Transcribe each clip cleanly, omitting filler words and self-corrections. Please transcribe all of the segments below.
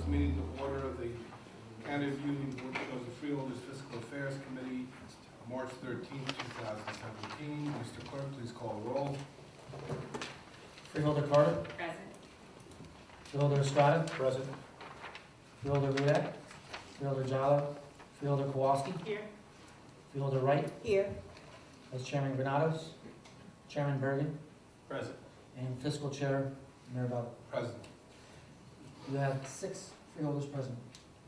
this meeting to order of the County of Union Board of Chosen Freeholders Fiscal Affairs Committee, March 13, 2017. Mr. Clerk, please call the roll. Freeholder Carter. Present. Freeholder Estrada. Present. Freeholder Hudak. Freeholder Jala. Freeholder Kowalski. Here. Freeholder Wright. Here. Vice Chairman Granados. Chairman Bergen. Present. And Fiscal Chair Mayor Bell. Present. You have 6 freeholders present.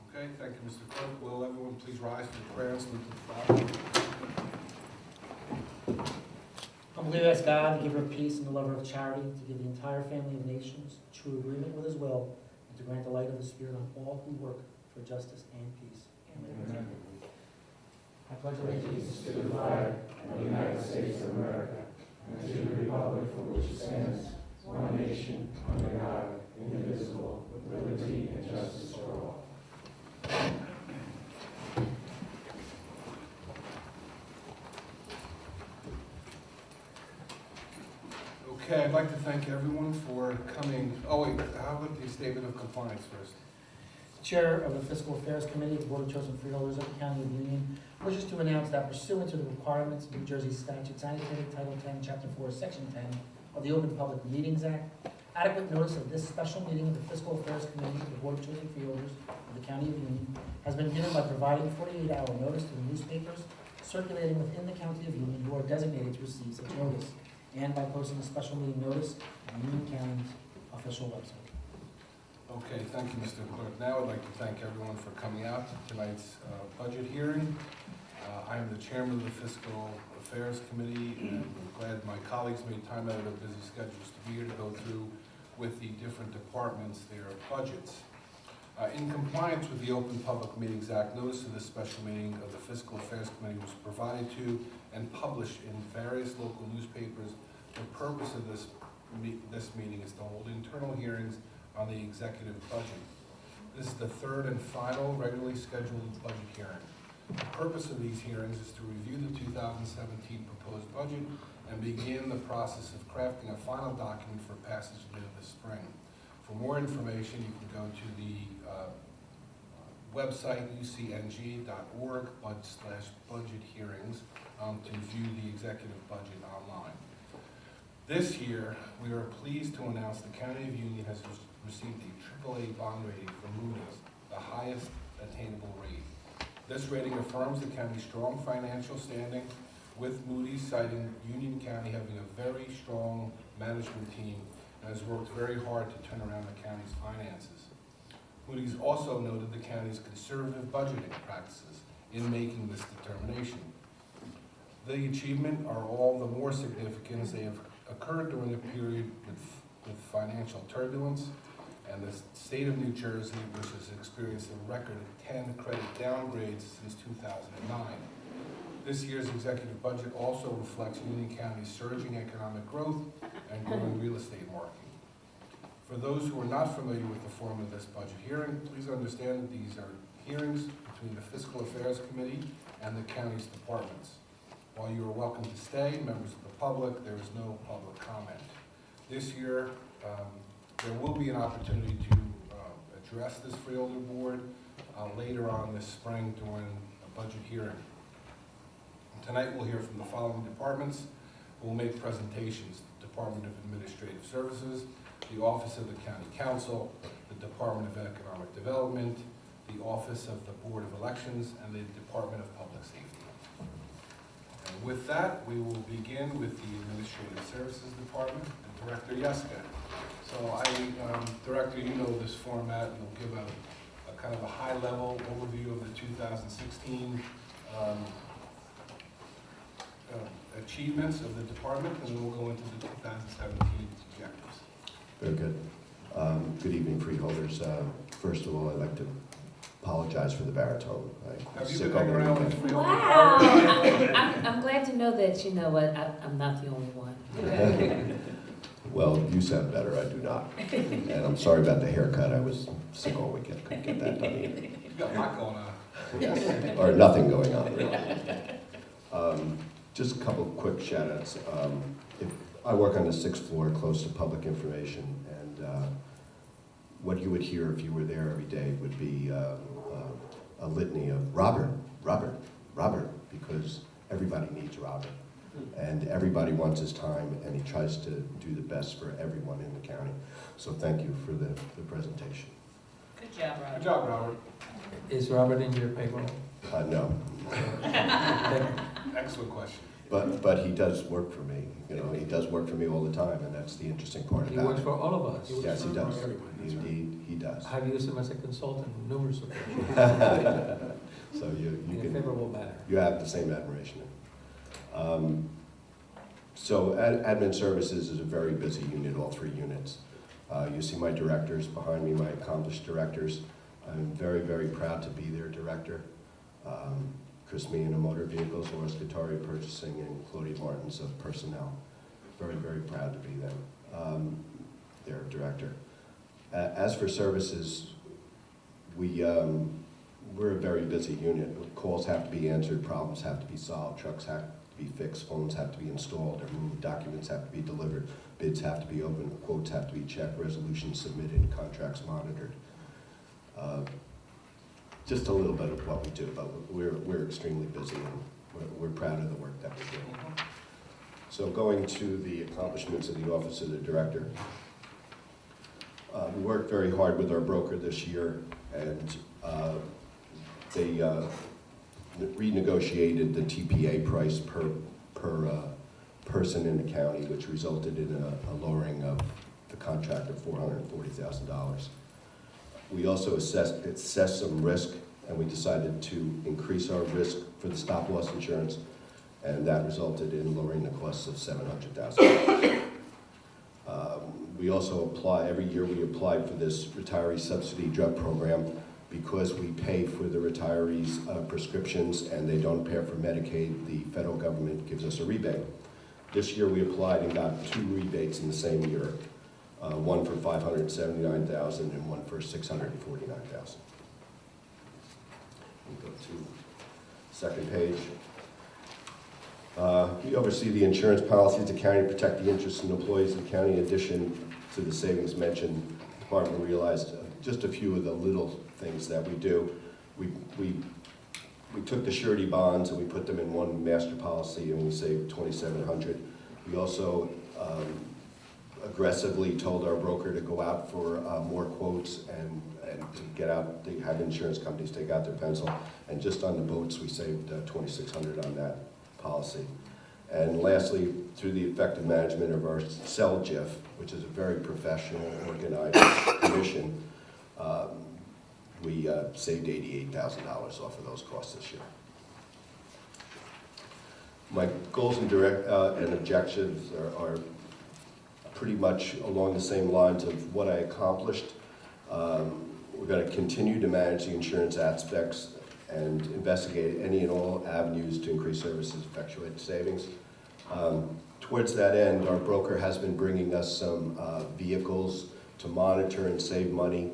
Okay, thank you, Mr. Clerk. Will everyone please rise for the prayer and salute to the flag? Humbly ask God, the giver of peace and the lover of charity, to give the entire family of nations true agreement with his will, and to grant the light of the Spirit on all who work for justice and peace. Amen. I pledge allegiance to the flag of the United States of America and to the republic for which it stands, one nation, under God, indivisible, with liberty and justice for all. Okay, I'd like to thank everyone for coming. Oh wait, how about the statement of compliance first? Chair of the Fiscal Affairs Committee of the Board of Chosen Freeholders of the County of Union wishes to announce that pursuant to the requirements of New Jersey statutes annotated Title 10, Chapter 4, Section 10 of the Open Public Meetings Act, adequate notice of this special meeting of the Fiscal Affairs Committee of the Board of Chosen Freeholders of the County of Union has been given by providing 48-hour notice to the newspapers circulating within the County of Union who are designated to receive such notice, and by posting a special meeting notice on Union County's official website. Okay, thank you, Mr. Clerk. Now I'd like to thank everyone for coming out to tonight's budget hearing. I am the chairman of the Fiscal Affairs Committee, and I'm glad my colleagues made time out of their busy schedules to be here to go through with the different departments their budgets. In compliance with the Open Public Meetings Act, notice of this special meeting of the Fiscal Affairs Committee was provided to and published in various local newspapers. The purpose of this meeting is to hold internal hearings on the executive budget. This is the third and final regularly scheduled budget hearing. The purpose of these hearings is to review the 2017 proposed budget and begin the process of crafting a final document for passage later this spring. For more information, you can go to the website ucng.org/budget hearings to view the executive budget online. This year, we are pleased to announce the County of Union has received a AAA bond rating from Moody's, the highest attainable rate. This rating affirms the county's strong financial standing, with Moody's citing Union County having a very strong management team and has worked very hard to turn around the county's finances. Moody's also noted the county's conservative budgeting practices in making this determination. The achievement are all the more significant as they have occurred during a period with financial turbulence, and the state of New Jersey, which has experienced a record of 10 credit downgrades since 2009. This year's executive budget also reflects Union County's surging economic growth and growing real estate market. For those who are not familiar with the form of this budget hearing, please understand that these are hearings between the Fiscal Affairs Committee and the county's departments. While you are welcome to stay, members of the public, there is no public comment. This year, there will be an opportunity to address this freeholder board later on this spring during a budget hearing. Tonight we'll hear from the following departments who will make presentations: the Department of Administrative Services, the Office of the County Council, the Department of Economic Development, the Office of the Board of Elections, and the Department of Public Safety. And with that, we will begin with the Administrative Services Department and Director Yeska. So Director, you know this format, and we'll give a kind of a high-level overview of the 2016 achievements of the department, and then we'll go into the 2017 objectives. Very good. Good evening, freeholders. First of all, I'd like to apologize for the baritone. Have you been hanging around with freeholders? Wow! I'm glad to know that, you know what, I'm not the only one. Well, you sound better. I do not. And I'm sorry about the haircut. I was sick all weekend. Couldn't get that done either. You've got a lot going on. Yes. Or nothing going on, really. Just a couple of quick shout-outs. I work on the 6th floor, close to public information, and what you would hear if you were there every day would be a litany of Robert, Robert, Robert, because everybody needs Robert. And everybody wants his time, and he tries to do the best for everyone in the county. So thank you for the presentation. Good job, Robert. Good job, Robert. Is Robert in your payroll? No, Excellent question. but he does work for me. You know, he does work for me all the time, and that's the interesting part He about works it. for all of us. Yes, he does. That's right. He does. I've used him as a consultant on numerous occasions. So you In a can, favorable manner. you have the same admiration. So admin services is a very busy unit, all three units. You see my directors behind me, my accomplished directors. I'm very, very proud to be their director. Chris Meehan of Motor Vehicles, Loris Guattari of Purchasing, and Claudia Martins of Personnel. Very, very proud to be them, their director. As for services, we're a very busy unit. Calls have to be answered, problems have to be solved, trucks have to be fixed, phones have to be installed or moved, documents have to be delivered, bids have to be opened, quotes have to be checked, resolutions submitted, contracts monitored. Just a little bit of what we do, but we're extremely busy, and we're proud of the work that we do. So going to the accomplishments of the Office of the Director. We worked very hard with our broker this year, and they renegotiated the TPA price per person in the county, which resulted in a lowering of the contract of $440,000. We also assessed some risk, and we decided to increase our risk for the stop-loss insurance, and that resulted in lowering the costs of $700,000. We also apply, every year we apply for this retiree subsidy drug program because we pay for the retirees' prescriptions and they don't pay for Medicaid. The federal government gives us a rebate. This year we applied and got 2 rebates in the same year, one for $579,000 and one for $649,000. We'll go to second page. We oversee the insurance policies of the county to protect the interests of employees of the county. In addition to the savings mentioned, the department realized just a few of the little things that we do. We took the surety bonds and we put them in one master policy and we saved $2,700. We also aggressively told our broker to go out for more quotes and to get out, they have insurance companies take out their pencil. And just on the boats, we saved $2,600 on that policy. And lastly, through the effective management of our cell GIF, which is a very professional, organized commission, we saved $88,000 off of those costs this year. My goals and objectives are pretty much along the same lines of what I accomplished. We're going to continue to manage the insurance aspects and investigate any and all avenues to increase services, effectuate savings. Towards that end, our broker has been bringing us some vehicles to monitor and save money.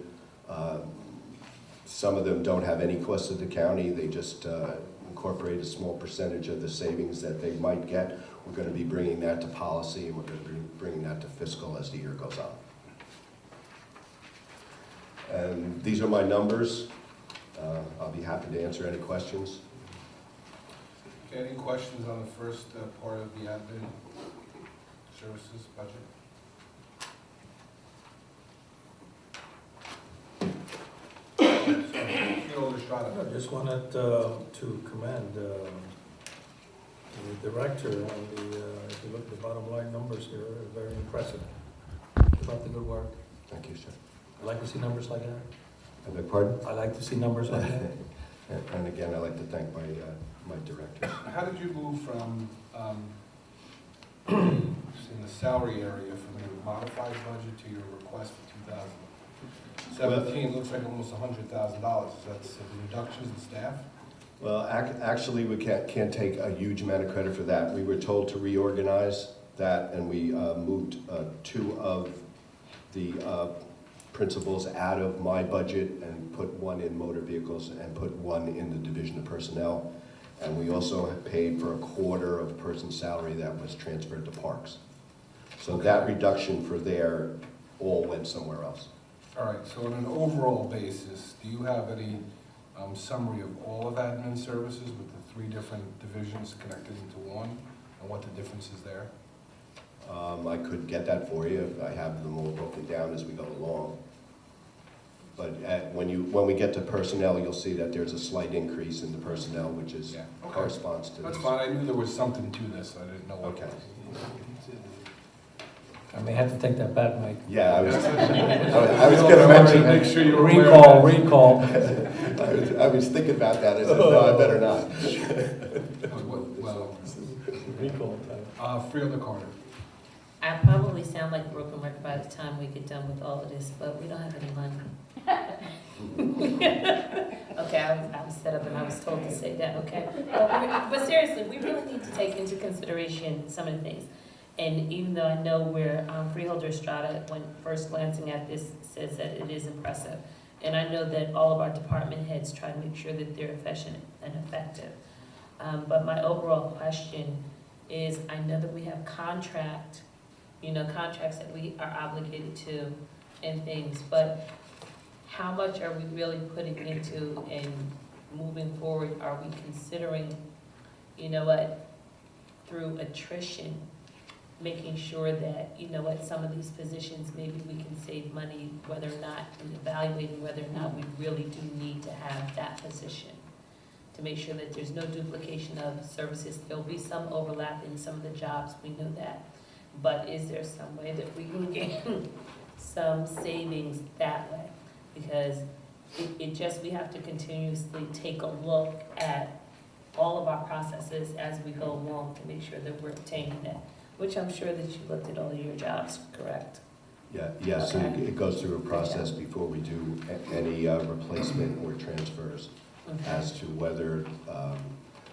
Some of them don't have any cost to the county. They just incorporate a small percentage of the savings that they might get. We're going to be bringing that to policy, and we're going to be bringing that to fiscal as the year goes on. And these are my numbers. I'll be happy to answer any questions. Any questions on the first part of the admin services budget? I just wanted to commend the director on the, if you look at the bottom line numbers here, they're very impressive. Keep up the good work. Thank you, sir. I like to see numbers like that. I beg pardon? I like to see numbers like that. And again, I'd like to thank my directors. How did you move from, in the salary area, from your modified budget to your request for 2017? Looks like almost $100,000. That's the reductions in staff? Well, actually, we can't take a huge amount of credit for that. We were told to reorganize that, and we moved 2 of the principals out of my budget and put 1 in motor vehicles and put 1 in the division of personnel. And we also paid for a quarter of a person's salary that was transferred to parks. So that reduction for there all went somewhere else. All right, so on an overall basis, do you have any summary of all of admin services with the 3 different divisions connected into one, and what the difference is there? I could get that for you. I have them all broken down as we go along. But when we get to personnel, you'll see that there's a slight increase in the personnel, which is Yeah, okay. corresponds to That's this. fine, I knew there was something to this, I didn't know what. Okay. I may have to take that back, Mike. Yeah, I was That's gonna mention, Make sure you're aware of that. Recall. I was thinking about that. I said, no, I better not. Well, Recall time. Freeholder Carter. I probably sound like a broken record by the time we get done with all of this, but we don't have any money. Okay, I was set up and I was told to say that, okay? But seriously, we really need to take into consideration some of the things. And even though I know where Freeholder Estrada, when first glancing at this, says that it is impressive. And I know that all of our department heads try to make sure that they're efficient and effective. But my overall question is, I know that we have contracts that we are obligated to and things, but how much are we really putting into and moving forward? Are we considering, through attrition, making sure that, some of these positions, maybe we can save money, whether or not, and evaluating whether or not we really do need to have that position, to make sure that there's no duplication of services. There'll be some overlap in some of the jobs, we know that. But is there some way that we can gain some savings that way? Because we have to continuously take a look at all of our processes as we go along to make sure that we're obtaining that, which I'm sure that you looked at all of your jobs, correct? Yeah, yes, Okay. it goes through a process before we do any replacement or transfers Okay. as to whether,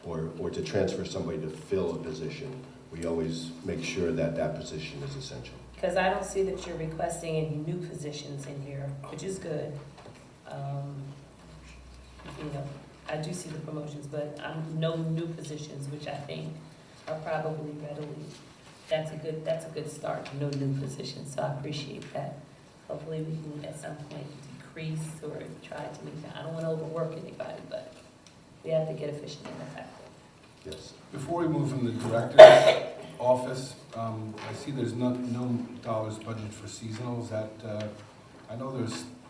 or to transfer somebody to fill a position. We always make sure that that position is essential. Because I don't see that you're requesting any new positions in here, which is good. I do see the promotions, but no new positions, which I think are probably readily, that's a good start, no new positions, so I appreciate that. Hopefully we can at some point decrease or try to make that, I don't want to overwork anybody, but we have to get efficient and effective. Yes. Before we move from the director's office, I see there's no dollars budgeted for seasonals. I know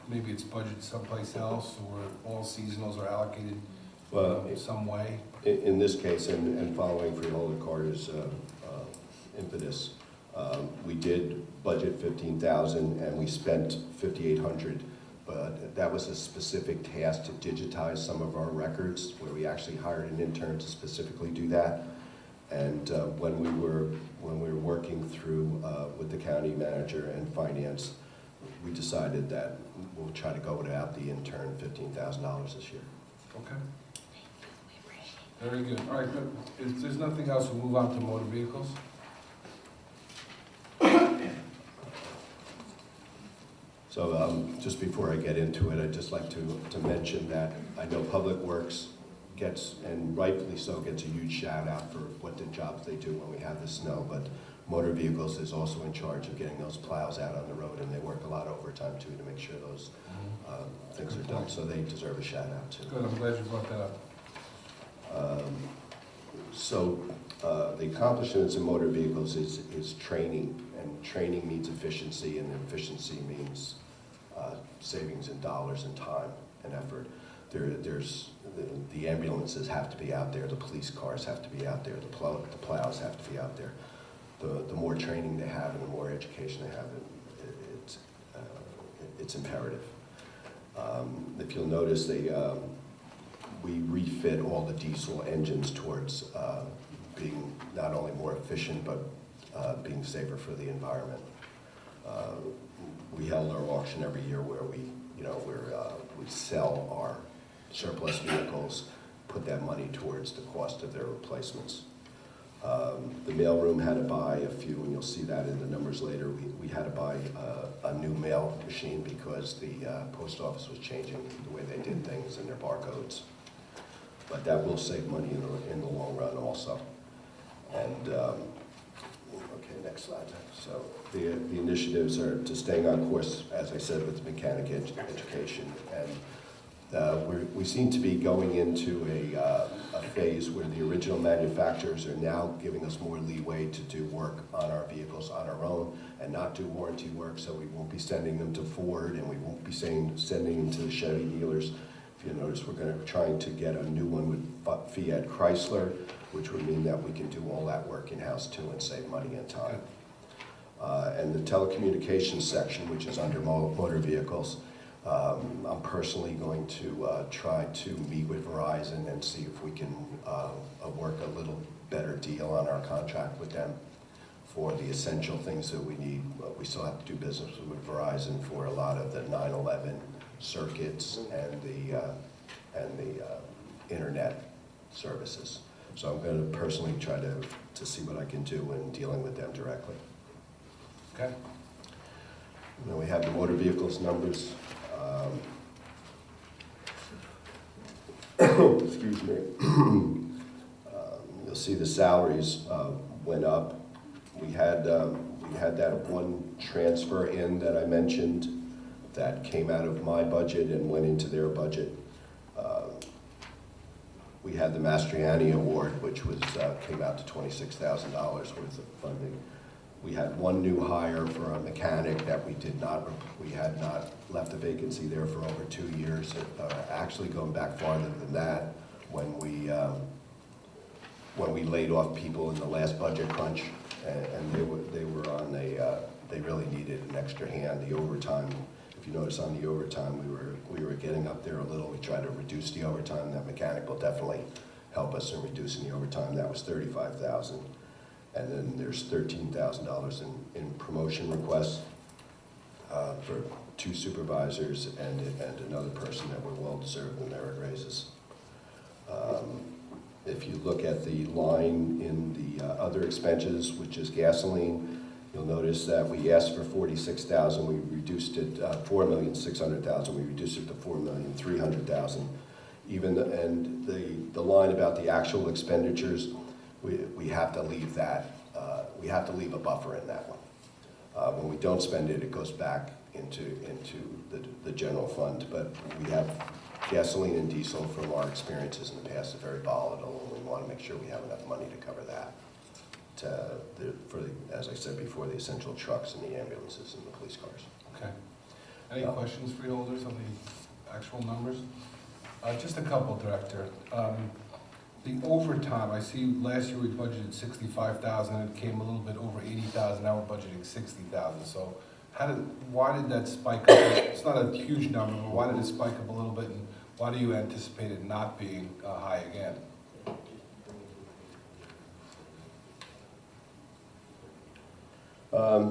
maybe it's budgeted someplace else, or all seasonals are allocated in some way. In this case, and following Freeholder Carter's impetus, we did budget $15,000 and we spent $5,800. But that was a specific task to digitize some of our records, where we actually hired an intern to specifically do that. And when we were working through with the county manager and finance, we decided that we'll try to go without the intern, $15,000 this year. Okay. Very good. All right, good. If there's nothing else, we'll move on to motor vehicles. So just before I get into it, I'd just like to mention that I know Public Works gets, and rightfully so, gets a huge shout out for what the jobs they do when we have the snow, but Motor Vehicles is also in charge of getting those plows out on the road, and they work a lot of overtime too to make sure those things are done, so they deserve a shout out too. Good, I'm glad you brought that up. The accomplishments in motor vehicles is training, and training means efficiency, and efficiency means savings in dollars and time and effort. The ambulances have to be out there, the police cars have to be out there, the plows have to be out there. The more training they have and the more education they have, it's imperative. If you'll notice, we refit all the diesel engines towards being not only more efficient, but being safer for the environment. We held our auction every year where we sell our surplus vehicles, put that money towards the cost of their replacements. The mailroom had to buy a few, and you'll see that in the numbers later. We had to buy a new mail machine because the post office was changing the way they did things and their barcodes. But that will save money in the long run also. And, okay, next next slide. So the initiatives are to staying on course, as I said, with mechanic education. And we seem to be going into a phase where the original manufacturers are now giving us more leeway to do work on our vehicles on our own and not do warranty work, so we won't be sending them to Ford and we won't be sending them to the Chevy dealers. If you notice, we're trying to get a new one with Fiat Chrysler, which would mean that we can do all that work in-house too and save money and time. And the telecommunications section, which is under motor vehicles, I'm personally going to try to meet with Verizon and see if we can work a little better deal on our contract with them for the essential things that we need. We still have to do business with Verizon for a lot of the 9/11 circuits and the internet services. So I'm going to personally try to see what I can do in dealing with them directly. Okay. And then we have the motor vehicles numbers. Excuse me. You'll see the salaries went up. We had that one transfer in that I mentioned that came out of my budget and went into their budget. We had the Mastriani Award, which was came out to $26,000 worth of funding. We had one new hire for a mechanic that we had not left a vacancy there for over 2 years. Actually going back farther than that, when we laid off people in the last budget crunch, and they were on they really needed an extra hand. The overtime, if you notice on the overtime, we were getting up there a little. We tried to reduce the overtime. That mechanic will definitely help us in reducing the overtime. That was $35,000. And then there's $13,000 in promotion requests for 2 supervisors and another person that were well-deserved in merit raises. If you look at the line in the other expenses, which is gasoline, you'll notice that we asked for $46,000. We reduced it $4,600,000. We reduced it to $4,300,000. And the line about the actual expenditures, we have to leave that. We have to leave a buffer in that one. When we don't spend it, it goes back into the general fund. But we have gasoline and diesel, from our experiences in the past, are very volatile, and we want to make sure we have enough money to cover that. As I said before, the essential trucks and the ambulances and the police cars. Okay. Any questions, freeholders, on the actual numbers? Just a couple, Director. The overtime, I see last year we budgeted $65,000, it came a little bit over $80,000, now we're budgeting $60,000. So why did that spike up? It's not a huge number, but why did it spike up a little bit, and why do you anticipate it not being high again?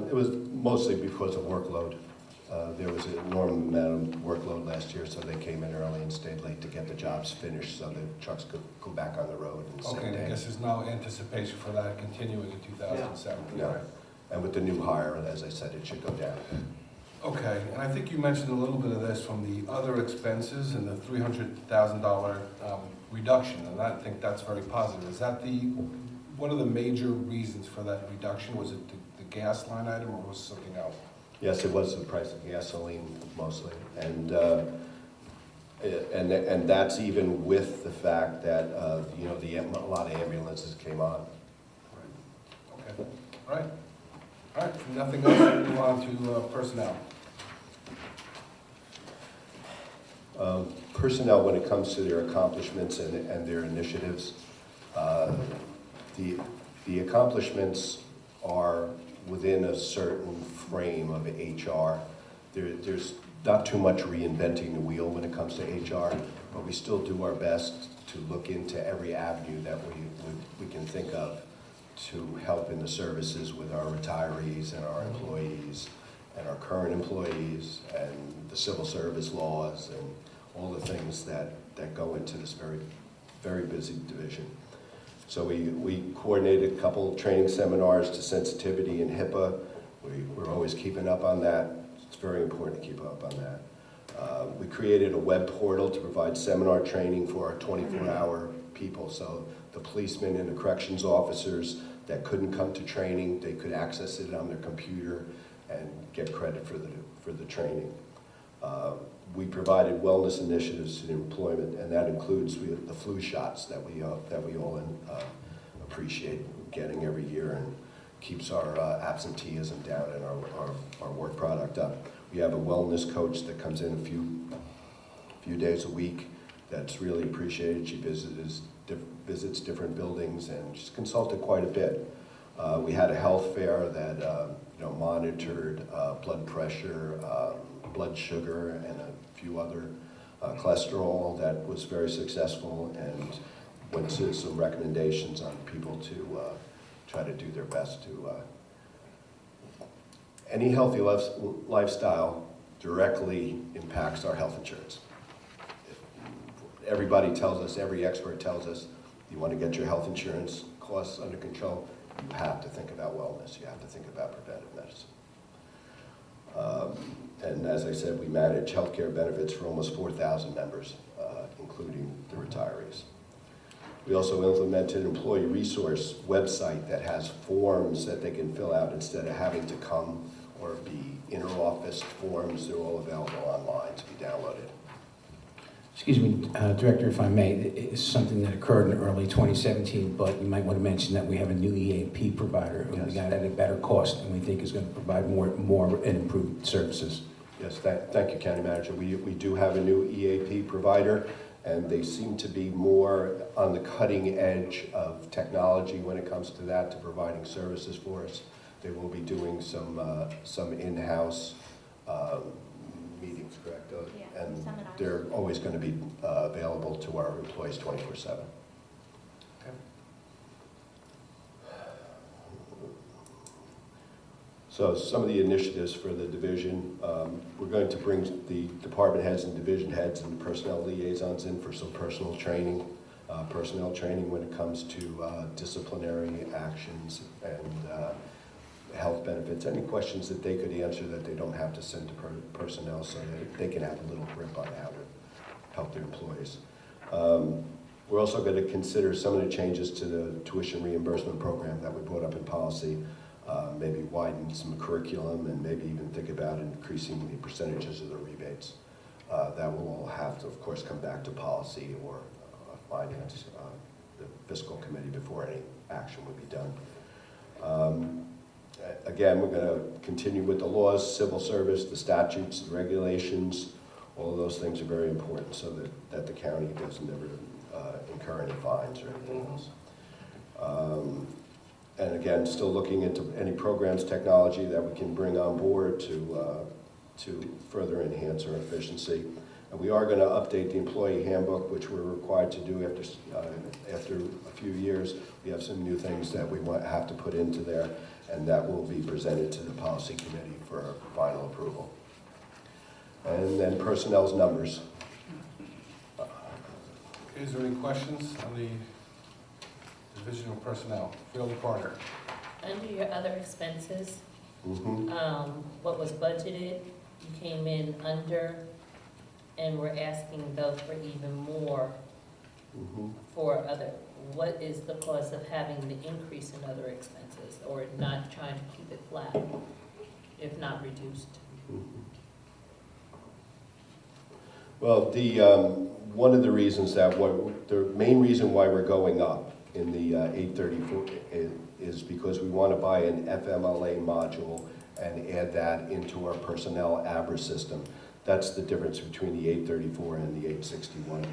It was mostly because of workload. There was an enormous amount of workload last year, so they came in early and stayed late to get the jobs finished so the trucks could go back on the road in the same Okay, day. I guess there's no anticipation for that continuing in 2017, No. right? And with the new hire, as I said, it should go down. Okay, and I think you mentioned a little bit of this from the other expenses and the $300,000 reduction, and I think that's very positive. Is that one of the major reasons for that reduction? Was it the gas line item, or was it something else? Yes, it was the price of gasoline mostly, and that's even with the fact that a lot of ambulances came on. Right. Okay. All right. All right. If nothing else, we'll move on to personnel. Personnel, when it comes to their accomplishments and their initiatives, the accomplishments are within a certain frame of HR. There's not too much reinventing the wheel when it comes to HR, but we still do our best to look into every avenue that we can think of to help in the services with our retirees and our employees and our current employees and the civil service laws and all the things that go into this very, very busy division. So we coordinated a couple training seminars to sensitivity and HIPAA. We're always keeping up on that. It's very important to keep up on that. We created a web portal to provide seminar training for our 24-hour people. So the policemen and the corrections officers, that couldn't come to training, they could access it on their computer and get credit for the training. We provided wellness initiatives to the employment, and that includes the flu shots that we all appreciate getting every year, and keeps our absenteeism down and our work product up. We have a wellness coach that comes in a few days a week. That's really appreciated. She visits different buildings, and she's consulted quite a bit. We had a health fair that monitored blood pressure, blood sugar, and a few other cholesterol. That was very successful, and went to some recommendations on people to try to do their best to. Any healthy lifestyle directly impacts our health insurance. Everybody tells us, every expert tells us, you want to get your health insurance costs under control, you have to think about wellness, you have to think about preventive medicine. And as I said, we manage healthcare benefits for almost 4,000 members, including the retirees. We also implemented an employee resource website that has forms that they can fill out instead of having to come or be inter-office forms. They're all available online to be downloaded. Excuse me, Director, if I may, it's something that occurred in early 2017, but you might want to mention that we have a new EAP provider who we got at a better cost, and we think is going to provide more and improved services. Yes, thank you, County Manager. We do have a new EAP provider, and they seem to be more on the cutting edge of technology when it comes to that, to providing services for us. They will be doing some in-house meetings, correct? Yeah, and seminars. They're always going to be available to our employees 24/7. Okay. So some of the initiatives for the division, we're going to bring the department heads and division heads and personnel liaisons in for some personnel training when it comes to disciplinary actions and health benefits, any questions that they could answer that they don't have to send to personnel, so that they can have a little grip on how to help their employees. We're also going to consider some of the changes to the tuition reimbursement program that we brought up in policy, maybe widen some curriculum, and maybe even think about increasing the percentages of the rebates. That will all have to, of course, come back to policy or finance, the fiscal committee, before any action would be done. Again, we're going to continue with the laws, civil service, the statutes, the regulations. All of those things are very important, so that the county doesn't ever incur any fines or anything else. And again, still looking into any programs, technology that we can bring on board to further enhance our efficiency. And we are going to update the employee handbook, which we're required to do after a few years. We have some new things that we have to put into there, and that will be presented to the policy committee for final approval. And then personnel's numbers. Okay, is there any questions on the division of personnel? Field Carter. Under your other expenses, Mm-hmm. what was budgeted, you came in under, and we're asking though for even more Mm-hmm. for other. What is the cause of having the increase in other expenses, or not trying to keep it flat, if not reduced? Well, one of the reasons the main reason why we're going up in the 834 is because we want to buy an FMLA module and add that into our personnel ABRA system. That's the difference between the 834 and the 861.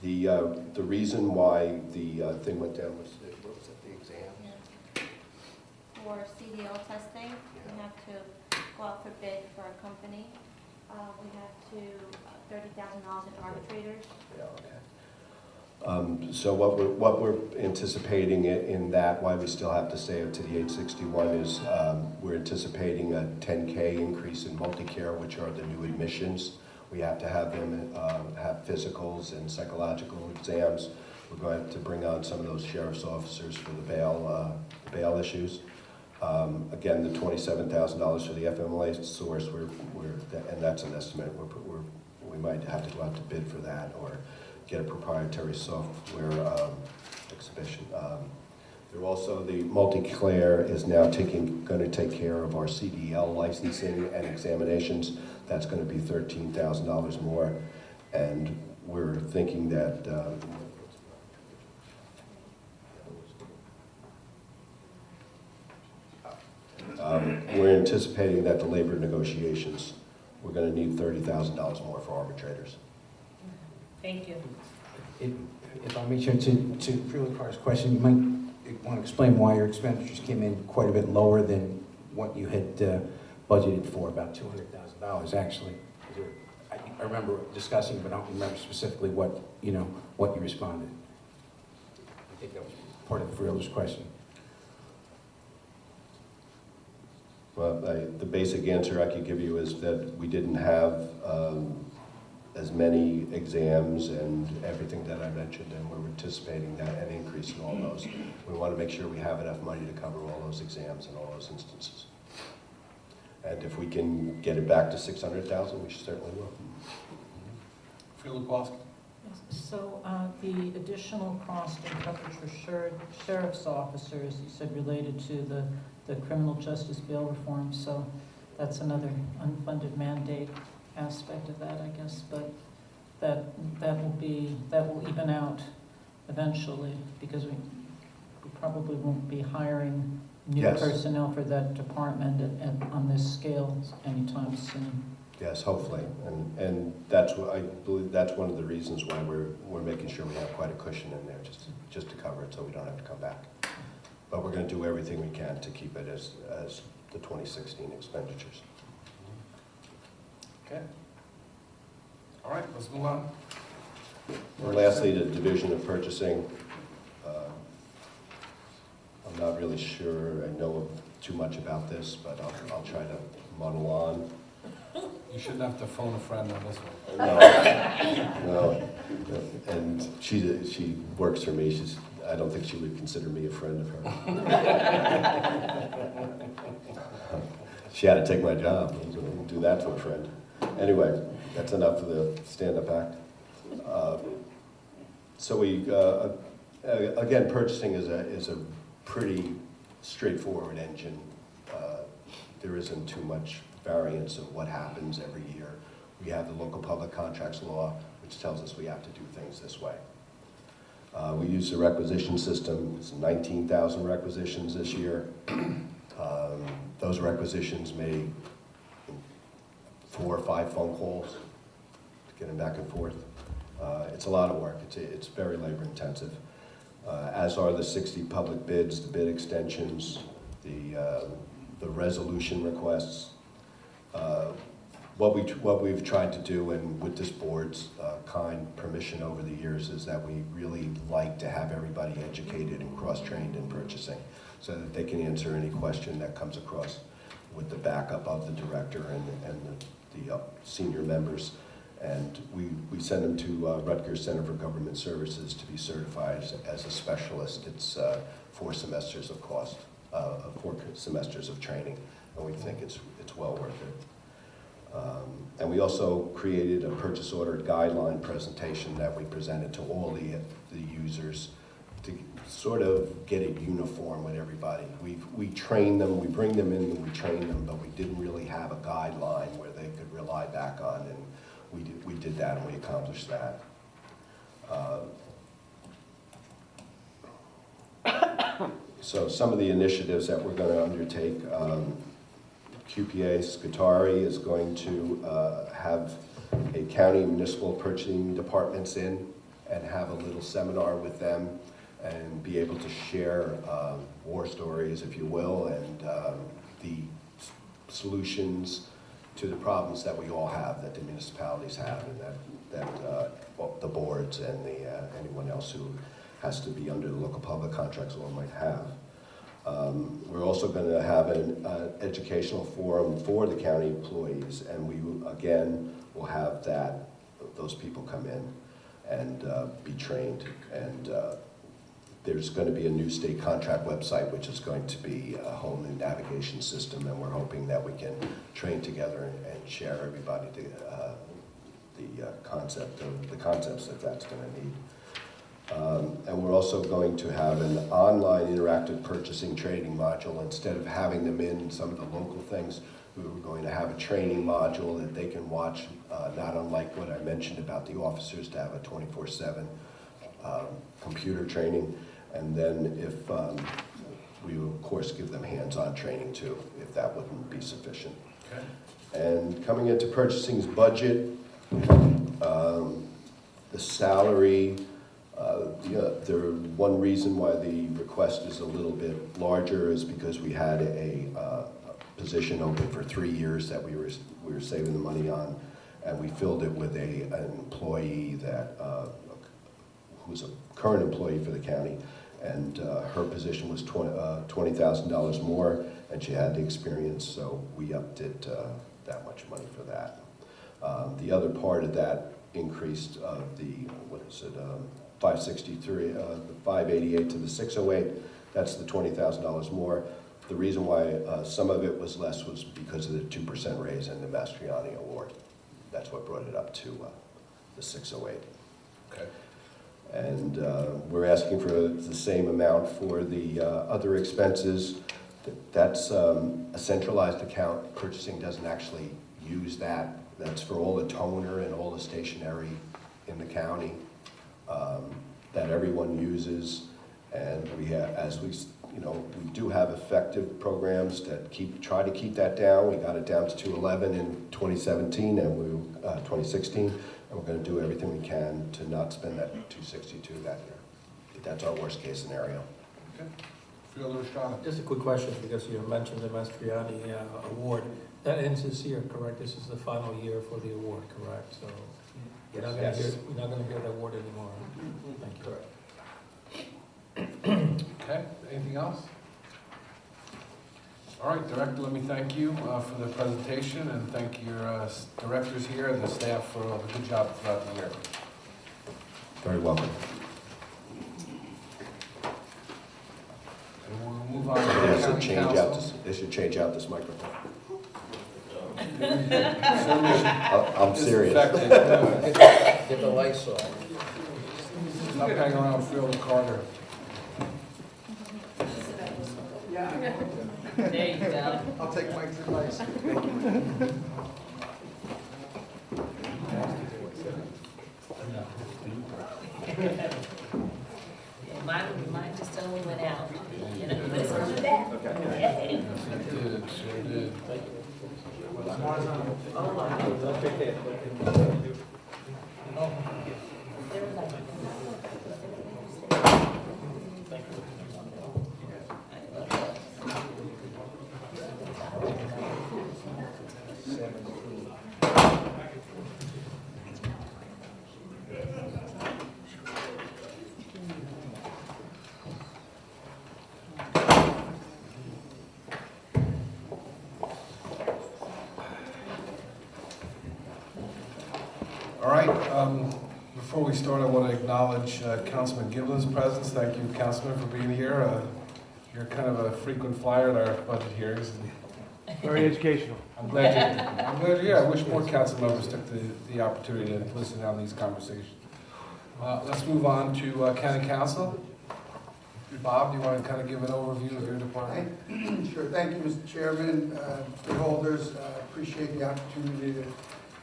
The reason why the thing went down was, what was it, the exam? Yeah. For CDL testing, we have to go out for bid for a company. We have $30,000 in arbitrators. Yeah, okay. So what we're anticipating in that, why we still have to stay up to the 861, is we're anticipating a 10K increase in multi-care, which are the new admissions. We have to have them have physicals and psychological exams. We're going to bring on some of those sheriff's officers for the bail issues. Again, the $27,000 for the FMLA source, and that's an estimate. We might have to go out to bid for that, or get a proprietary software exhibition. They're also, the Multi-Claire is now going to take care of our CDL licensing and examinations. That's going to be $13,000 more. And we're thinking that we're anticipating that the labor negotiations, we're going to need $30,000 more for arbitrators. Thank you. If I may, Chair, to Freeland Carr's question, you might want to explain why your expenditures came in quite a bit lower than what you had budgeted for, about $200,000 actually. I remember discussing, but I don't remember specifically what you responded. I think that was part of Freeland's question. Well, the basic answer I could give you is that we didn't have as many exams and everything that I mentioned, and we're anticipating that an increase in all those. We want to make sure we have enough money to cover all those exams in all those instances. And if we can get it back to $600,000, we certainly will. Freeland Kowalski. So the additional cost and coverage for sheriff's officers, you said related to the criminal justice bail reform, so that's another unfunded mandate aspect of that, I guess, but that will even out eventually, because we probably won't be hiring new Yes. personnel for that department on this scale anytime soon. Yes, hopefully, and that's what I believe. That's one of the reasons why we're making sure we have quite a cushion in there, just to cover it, so we don't have to come back. But we're going to do everything we can to keep it as the 2016 expenditures. Okay. All right, let's move on. And lastly, the Division of Purchasing. I'm not really sure I know too much about this, but I'll try to muddle on. You shouldn't have to phone a friend on this one. No, and she works for me. I don't think she would consider me a friend of hers. She had to take my job. I wouldn't do that to a friend. Anyway, that's enough of the stand-up act. So we, again, purchasing is a pretty straightforward engine. There isn't too much variance of what happens every year. We have the local public contracts law, which tells us we have to do things this way. We use the requisition system. It's 19,000 requisitions this year. Those requisitions made 4 or 5 phone calls to get them back and forth. It's a lot of work. It's very labor intensive. As are the 60 public bids, the bid extensions, the resolution requests. What we've tried to do, and with this board's kind permission over the years, is that we really like to have everybody educated and cross-trained in purchasing, so that they can answer any question that comes across with the backup of the director and the senior members. And we send them to Rutgers Center for Government Services to be certified as a specialist. It's 4 semesters of cost, 4 semesters of training, and we think it's well worth it. And we also created a purchase order guideline presentation that we presented to all the users to sort of get it uniform with everybody. We train them, we bring them in and we train them, but we didn't really have a guideline where they could rely back on, and we did that and we accomplished that. So some of the initiatives that we're going to undertake, QPA Scutari is going to have a county municipal purchasing departments in and have a little seminar with them and be able to share war stories, if you will, and the solutions to the problems that we all have, that the municipalities have, and that the boards and anyone else who has to be under the local public contracts law might have. We're also going to have an educational forum for the county employees, and we again will have those people come in and be trained. And there's going to be a new state contract website, which is going to be a whole new navigation system, and we're hoping that we can train together and share everybody the concepts that that's going to need. And we're also going to have an online interactive purchasing training module. Instead of having them in some of the local things, we were going to have a training module that they can watch, not unlike what I mentioned about the officers, to have a 24/7 computer training. And then if we will, of course, give them hands-on training too, if that wouldn't be sufficient. Okay. And coming into purchasing's budget, the salary, one reason why the request is a little bit larger is because we had a position open for 3 years that we were saving the money on, and we filled it with an employee that who's a current employee for the county, and her position was $20,000 more, and she had the experience, so we upped it that much money for that. The other part of that increased the 563, the 588 to the 608, that's the $20,000 more. The reason why some of it was less was because of the 2% raise in the Mastriani Award. That's what brought it up to the 608. Okay. And we're asking for the same amount for the other expenses. That's a centralized account. Purchasing doesn't actually use that. That's for all the toner and all the stationery in the county that everyone uses. And we have, we do have effective programs that try to keep that down. We got it down to 211 in 2017 and 2016. And we're going to do everything we can to not spend that 262 that year. That's our worst case scenario. Okay. Fielder Estrada. Just a quick question, because you mentioned the Mastriani Award. That ends this year, correct? This is the final year for the award, correct? So you're not going to hear the award anymore. Thank you. Okay, anything else? All right, Director, let me thank you for the presentation, and thank your directors here and the staff for all the good job throughout the year. Very welcome. And we'll move on to the county council. They should change out this microphone. Certainly I'm serious. disinfect it. Get the lights off. Stop hanging around Fielder Carter. There you go. I'll take Mike's advice. Mine just only went out, but it's coming back. Yes, it did, it sure did. All right, before we start, I want to acknowledge Councilman Giblin's presence. Thank you, Councilman, for being here. You're kind of a frequent flyer at our budget hearings. Very educational. I'm glad I wish more council members took the opportunity to listen on these conversations. Let's move on to county council. Bob, do you want to kind of give an overview of your department? Sure, thank you, Mr. Chairman, shareholders. Appreciate the opportunity to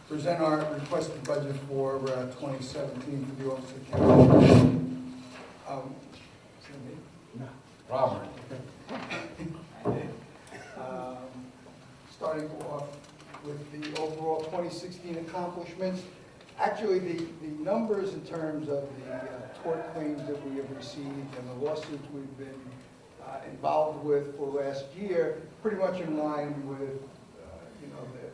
present our requested budget for 2017 for the Office of County. Robert. Starting off with the overall 2016 accomplishments. Actually, the numbers in terms of the tort claims that we have received and the lawsuits we've been involved with for last year, pretty much in line with the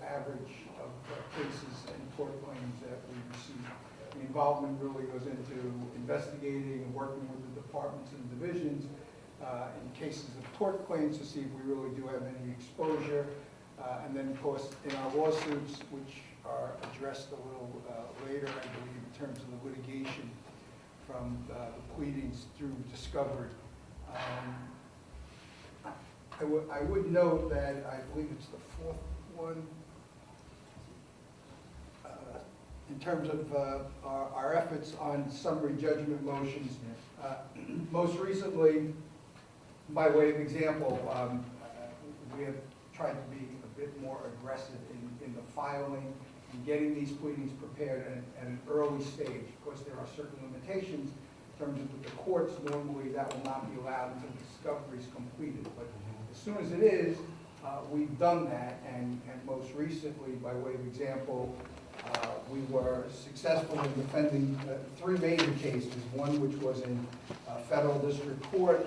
average of cases and tort claims that we receive. The involvement really goes into investigating and working with the departments and divisions in cases of tort claims to see if we really do have any exposure. And then, of course, in our lawsuits, which are addressed a little later, I believe, in terms of the litigation from the pleadings through discovery. I would note that I believe it's the fourth one. in terms of our efforts on summary judgment motions. Most recently, by way of example, we have tried to be a bit more aggressive in the filing and getting these pleadings prepared at an early stage. Of course, there are certain limitations in terms of the courts. Normally, that will not be allowed until the discovery is completed. But as soon as it is, we've done that, and most recently, by way of example, we were successful in defending three major cases, one which was in federal district court,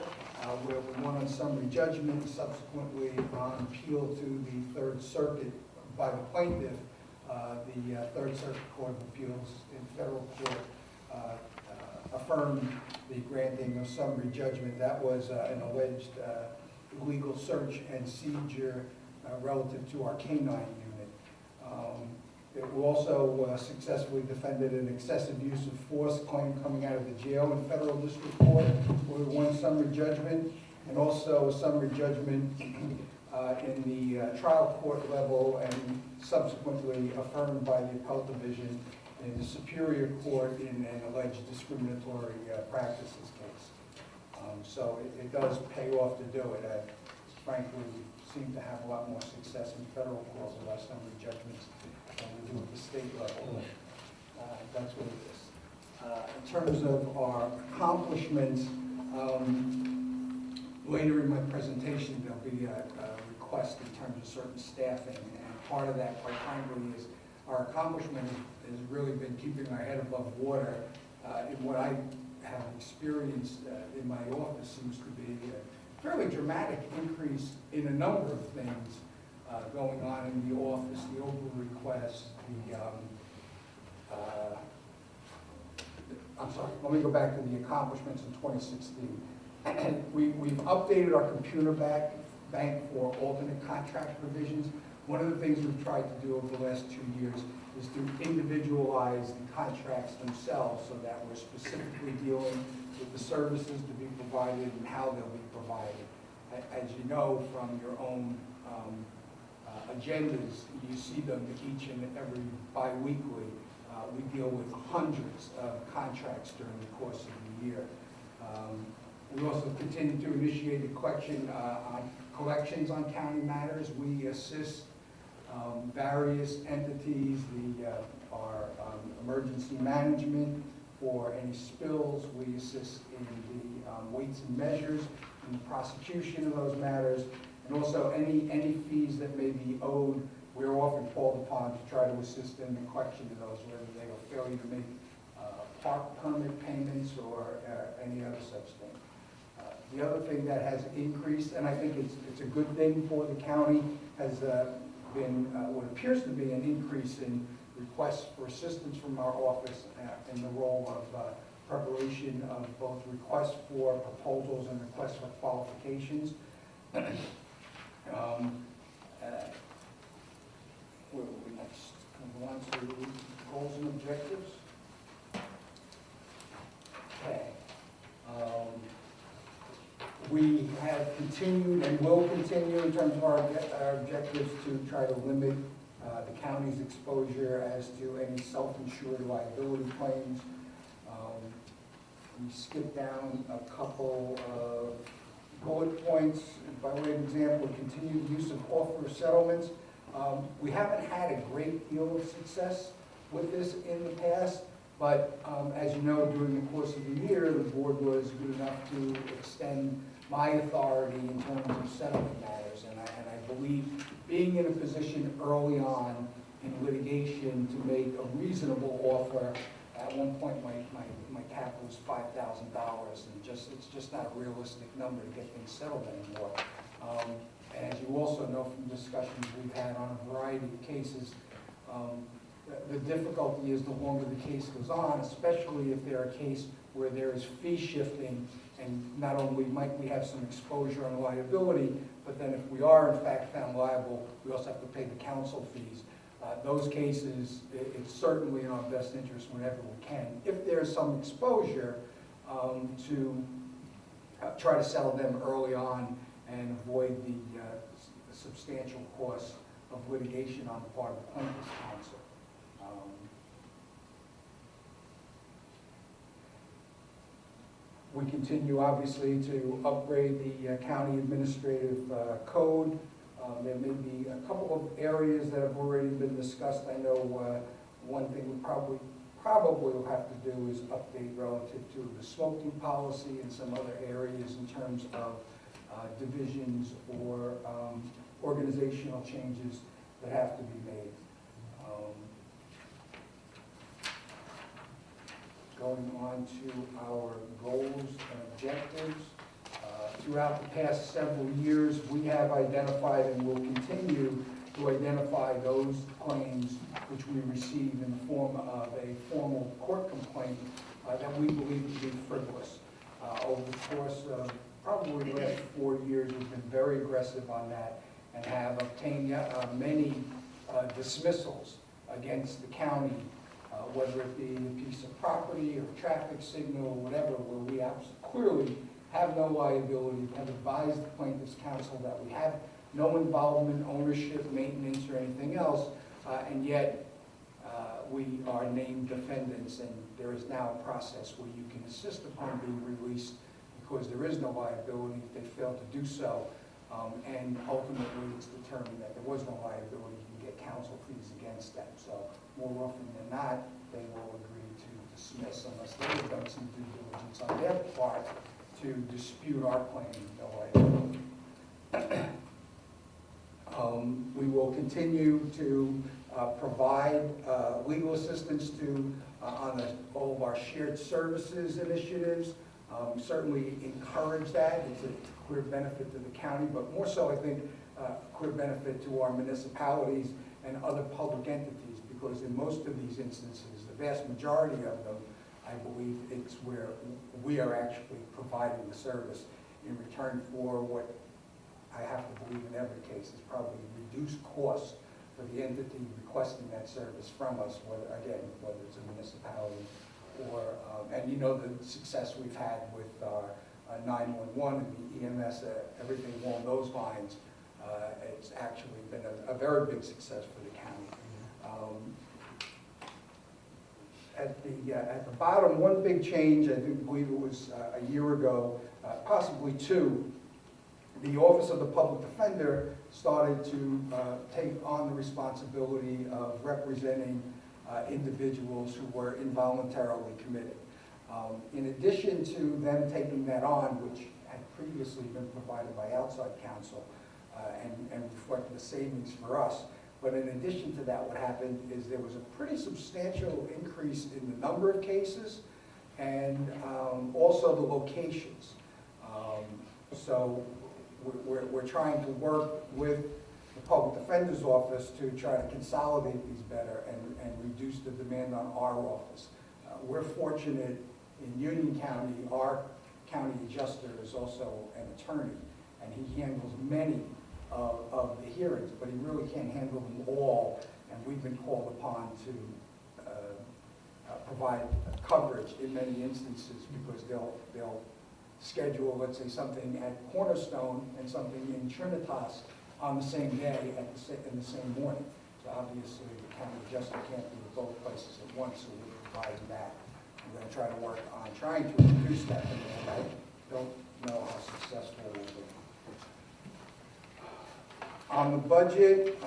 where we won on summary judgment, subsequently on appeal to the Third Circuit by the plaintiff. The Third Circuit Court of Appeals in federal court affirmed the granting of summary judgment. That was an alleged illegal search and seizure relative to our canine unit. It also successfully defended an excessive use of force claim coming out of the jail in federal district court, where we won summary judgment, and also a summary judgment in the trial court level, and subsequently affirmed by the appellate division in the Superior Court in an alleged discriminatory practices case. So it does pay off to do it. Frankly, we seem to have a lot more success in federal courts with our summary judgments than we do at the state level. That's what it is. In terms of our accomplishments, later in my presentation there'll be a request in terms of certain staffing, and part of that, quite frankly, is our accomplishment has really been keeping our head above water. In what I have experienced in my office seems to be a fairly dramatic increase in a number of things going on in the office, the open requests, I'm sorry, let me go back to the accomplishments in 2016. We've updated our computer bank for alternate contract provisions. One of the things we've tried to do over the last 2 years is to individualize the contracts themselves so that we're specifically dealing with the services to be provided and how they'll be provided. As you know from your own agendas, you see them each and every bi-weekly. We deal with hundreds of contracts during the course of the year. We also continue to initiate the collections on county matters. We assist various entities, our emergency management for any spills. We assist in the weights and measures, in the prosecution of those matters, and also any fees that may be owed. We're often called upon to try to assist in the collection of those, whether they are failure to make park permit payments or any other such thing. The other thing that has increased, and I think it's a good thing for the county, has been what appears to be an increase in requests for assistance from our office in the role of preparation of both requests for proposals and requests for qualifications. Where will we next? Move on to goals and objectives. Okay. We have continued and will continue in terms of our objectives to try to limit the county's exposure as to any self-insured liability claims. We skipped down a couple of bullet points. By way of example, continued use of offer settlements. We haven't had a great deal of success with this in the past, but as you know, during the course of the year, the board was good enough to extend my authority in terms of settlement matters, and I believe being in a position early on in litigation to make a reasonable offer. At one point, my cap was $5,000, and it's just not a realistic number to get things settled anymore. And as you also know from discussions we've had on a variety of cases, the difficulty is the longer the case goes on, especially if there are cases where there is fee shifting, and not only might we have some exposure on liability, but then if we are in fact found liable, we also have to pay the counsel fees. Those cases, it's certainly in our best interest whenever we can, if there's some exposure, to try to settle them early on and avoid the substantial cost of litigation on the part of the plaintiff's counsel. We continue, obviously, to upgrade the county administrative code. There may be a couple of areas that have already been discussed. I know one thing we probably will have to do is update relative to the smoking policy and some other areas in terms of divisions or organizational changes that have to be made. Going on to our goals and objectives. Throughout the past several years, we have identified and will continue to identify those claims which we receive in the form of a formal court complaint that we believe to be frivolous. Over the course of probably the last 4 years, we've been very aggressive on that and have obtained many dismissals against the county, whether it be a piece of property or a traffic signal or whatever, where we clearly have no liability, have advised the plaintiff's counsel that we have no involvement, ownership, maintenance, or anything else, and yet we are named defendants, and there is now a process where you can insist upon being released because there is no liability if they fail to do so, and ultimately it's determined that there was no liability, you can get counsel fees against them. So more often than not, they will agree to dismiss unless they have done some due diligence on their part to dispute our claim of no liability. We will continue to provide legal assistance to on all of our shared services initiatives. Certainly encourage that. It's a clear benefit to the county, but more so, I think, clear benefit to our municipalities and other public entities, because in most of these instances, the vast majority of them, I believe it's where we are actually providing the service in return for what I have to believe in every case is probably reduced cost for the entity requesting that service from us, whether it's a municipality or, and you know the success we've had with 911 and the EMS, everything along those lines. It's actually been a very big success for the county. At the bottom, one big change, I do believe it was a year ago, possibly two, the Office of the Public Defender started to take on the responsibility of representing individuals who were involuntarily committed. In addition to them taking that on, which had previously been provided by outside counsel and reflected the savings for us, but in addition to that, what happened is there was a pretty substantial increase in the number of cases and also the locations. So we're trying to work with the Public Defender's Office to try to consolidate these better and reduce the demand on our office. We're fortunate in Union County, our county adjuster is also an attorney, and he handles many of the hearings, but he really can't handle them all, and we've been called upon to provide coverage in many instances because they'll schedule, let's say, something at Cornerstone and something in Trinitas on the same day in the same morning. So obviously the county adjuster can't be at both places at once, so we're providing that. We're going to try to work on trying to reduce that demand. I don't know how successful we'll be. On the budget,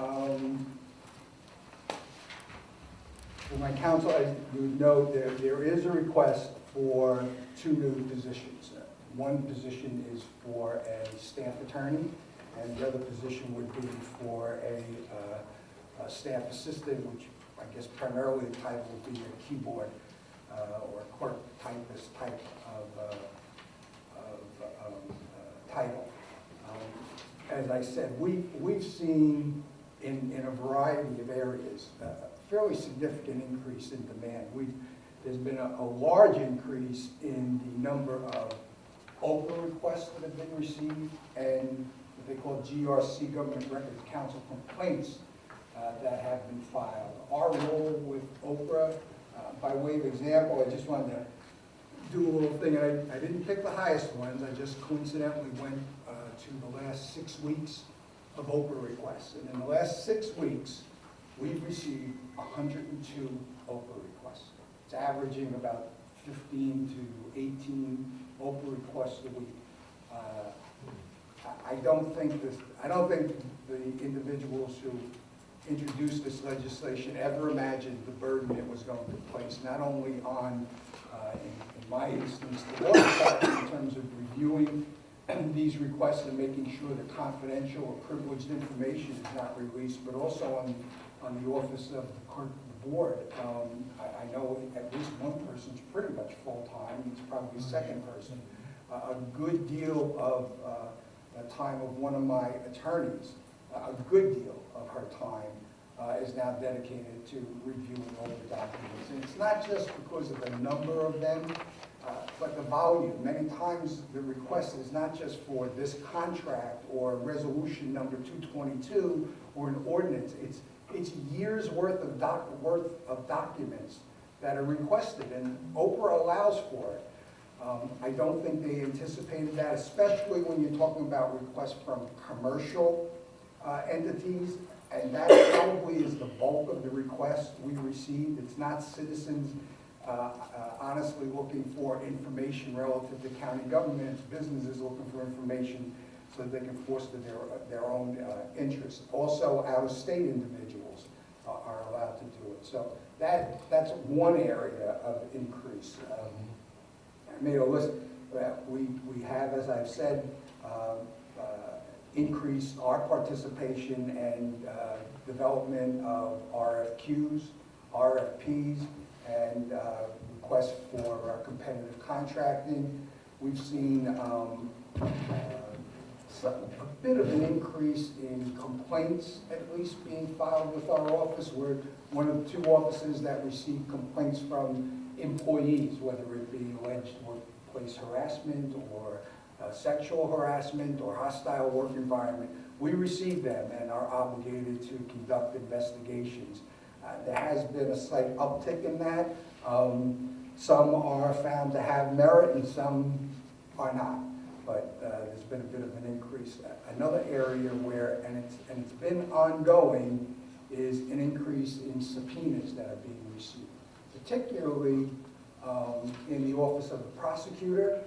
for my council, as you note, there is a request for 2 new positions. One position is for a staff attorney, and the other position would be for a staff assistant, which I guess primarily the title would be a keyboard or clerk typist type of title. As I said, we've seen in a variety of areas a fairly significant increase in demand. There's been a large increase in the number of OPRA requests that have been received and what they call GRC, Government Records Council complaints that have been filed. Our role with OPRA, by way of example, I just wanted to do a little thing. I didn't pick the highest ones. I just coincidentally went to the last 6 weeks of OPRA requests. And in the last 6 weeks, we've received 102 OPRA requests. It's averaging about 15 to 18 open requests a week. I don't think the individuals who introduced this legislation ever imagined the burden it was going to place, not only on, in my instance, the law department in terms of reviewing these requests and making sure that confidential or privileged information is not released, but also on the office of the clerk of the board. I know at least one person's pretty much full-time, it's probably the second person. A good deal of time of one of my attorneys, a good deal of her time is now dedicated to reviewing all the documents. And it's not just because of the number of them, but the volume. Many times the request is not just for this contract or resolution number 222 or an ordinance. It's years worth of documents that are requested, and Oprah allows for it. I don't think they anticipated that, especially when you're talking about requests from commercial entities, and that probably is the bulk of the requests we received. It's not citizens honestly looking for information relative to county government. It's businesses looking for information so that they can foster their own interests. Also, out-of-state individuals are allowed to do it. So that's one area of increase. I made a list that we have, as I've said, increased our participation and development of RFQs, RFPs, and requests for competitive contracting. We've seen a bit of an increase in complaints, at least being filed with our office. We're one of the two offices that receive complaints from employees, whether it be alleged workplace harassment or sexual harassment or hostile work environment. We receive them and are obligated to conduct investigations. There has been a slight uptick in that. Some are found to have merit and some are not, but there's been a bit of an increase. Another area where, and it's been ongoing, is an increase in subpoenas that are being received, particularly in the office of the prosecutor.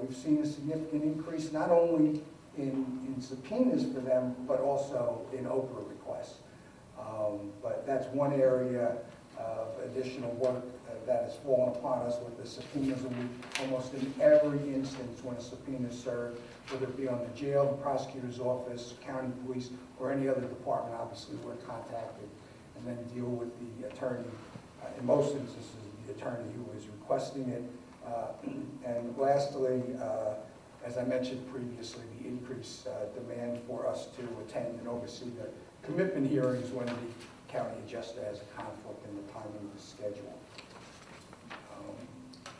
We've seen a significant increase not only in subpoenas for them, but also in Oprah requests. But that's one area of additional work that has fallen upon us with the subpoenas, and we almost in every instance when a subpoena is served, whether it be on the jail, the prosecutor's office, county police, or any other department, obviously we're contacted and then deal with the attorney. In most instances, the attorney who is requesting it. And lastly, as I mentioned previously, the increased demand for us to attend and oversee the commitment hearings when the county adjuster has a conflict in the timing of the schedule.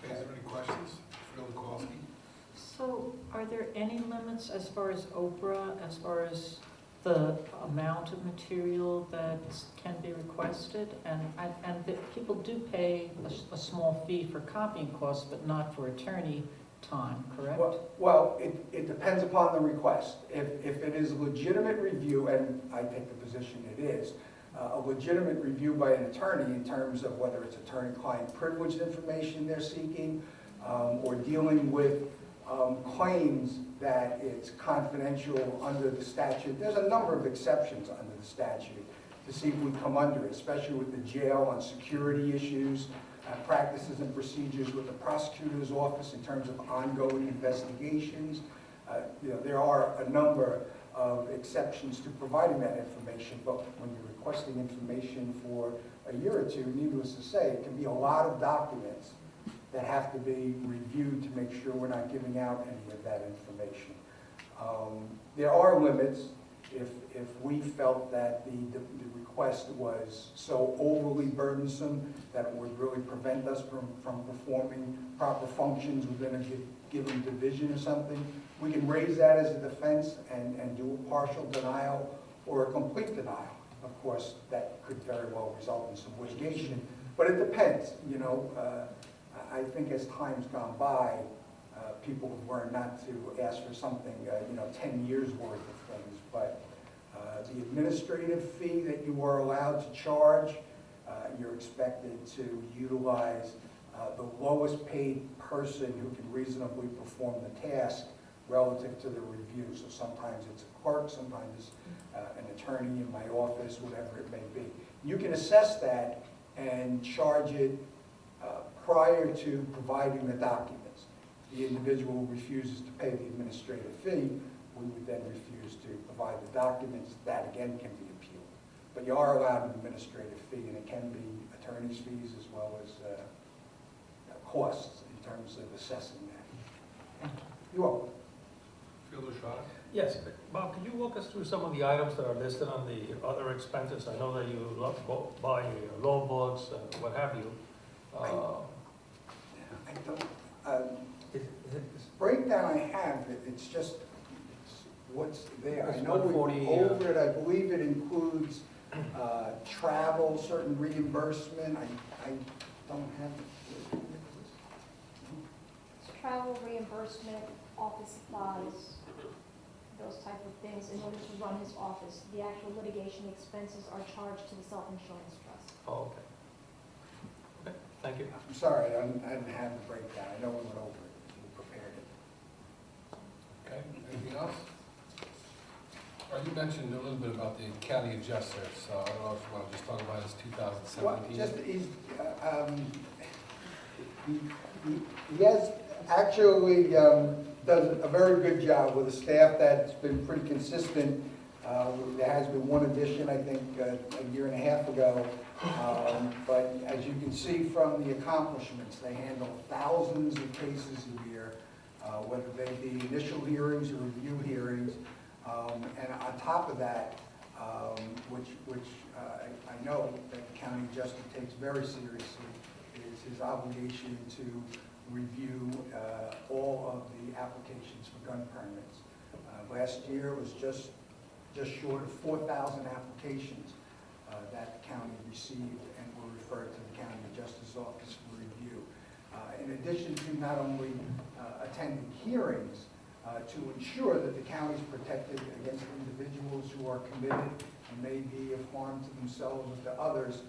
Okay, is there any questions? Phil Kowalski? So are there any limits as far as Oprah, as far as the amount of material that can be requested? And people do pay a small fee for copying costs, but not for attorney time, correct? Well, it depends upon the request. If it is a legitimate review, and I take the position it is, a legitimate review by an attorney in terms of whether it's attorney-client privileged information they're seeking, or dealing with claims that it's confidential under the statute. There's a number of exceptions under the statute to see if we come under it, especially with the jail on security issues, practices and procedures with the prosecutor's office in terms of ongoing investigations. There are a number of exceptions to providing that information, but when you're requesting information for a year or two, needless to say, it can be a lot of documents that have to be reviewed to make sure we're not giving out any of that information. There are limits. If we felt that the request was so overly burdensome that it would really prevent us from performing proper functions within a given division or something, we can raise that as a defense and do a partial denial or a complete denial. Of course, that could very well result in some litigation, but it depends. I think as time's gone by, people have learned not to ask for something, 10 years worth of things, but the administrative fee that you are allowed to charge, you're expected to utilize the lowest paid person who can reasonably perform the task relative to the review. So sometimes it's a clerk, sometimes it's an attorney in my office, whatever it may be. You can assess that and charge it prior to providing the documents. The individual who refuses to pay the administrative fee, we would then refuse to provide the documents. That again can be appealed. But you are allowed an administrative fee, and it can be attorney's fees as well as costs in terms of assessing that. You're welcome. Fielder Schroeder? Yes, Bob, could you walk us through some of the items that are listed on the other expenses? I know that you love buy law books, what have you. I don't, breakdown I have, it's just what's there. I It's know we 140, went over it, I believe it includes travel, certain reimbursement. I don't have it. Travel reimbursement, office supplies, those type of things in order to run his office. The actual litigation expenses are charged to the self-insurance trust. Oh, okay. Okay, thank you. I'm sorry, I didn't have the breakdown. I know we went over it, we prepared it. Okay, anything else? You mentioned a little bit about the county adjuster, so I don't know if you want to just talk about his 2017. Well, just, he has actually does a very good job with a staff that's been pretty consistent. There has been one addition, I think, a year and a half ago. But as you can see from the accomplishments, they handle thousands of cases a year, whether they be initial hearings or review hearings. And on top of that, which I know that the county adjuster takes very seriously, is his obligation to review all of the applications for gun permits. Last year it was just short of 4,000 applications that the county received and were referred to the county adjuster's office for review. In addition to not only attending hearings, to ensure that the county is protected against individuals who are committed and may be of harm to themselves or to others,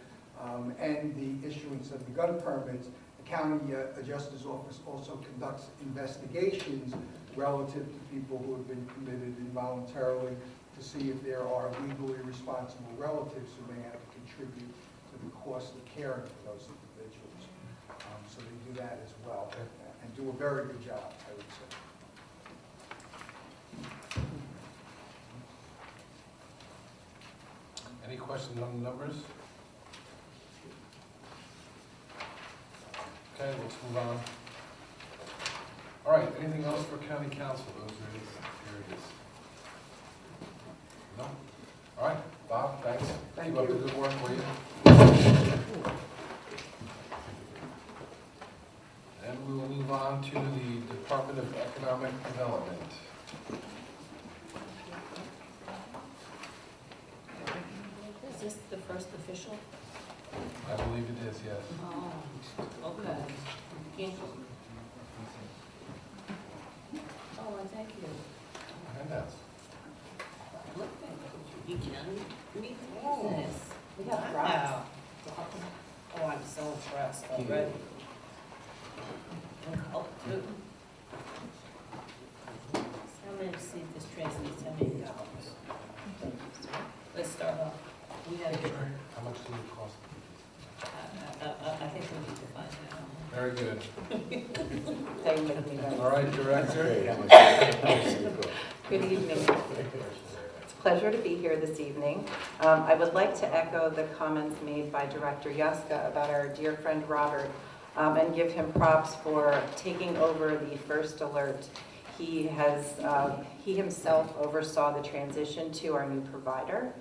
and the issuance of the gun permits, the county adjuster's office also conducts investigations relative to people who have been committed involuntarily to see if there are legally responsible relatives who may have to contribute to the cost of caring for those individuals. So they do that as well, and do a very good job, I would say. Any questions on the numbers? Okay, let's move on. All right, anything else for county council? Those are his areas. No? All right, Bob, thanks. Thank Keep up the you. good work for you. And we will move on to the Department of Economic Development. Is this the first official? I believe it is, yes. Oh, okay. Oh, and thank you. Handouts. You can read this. We have props. Oh, I'm so impressed already. And help too. So I'm going to see if this translates how many dollars. Let's start off. We have, How much do it cost? I think we need to find out. Very good. They make me very. All right, Director. Good evening. It's a pleasure to be here this evening. I would like to echo the comments made by Director Yuska about our dear friend Robert and give him props for taking over the first alert. He himself oversaw the transition to our new provider,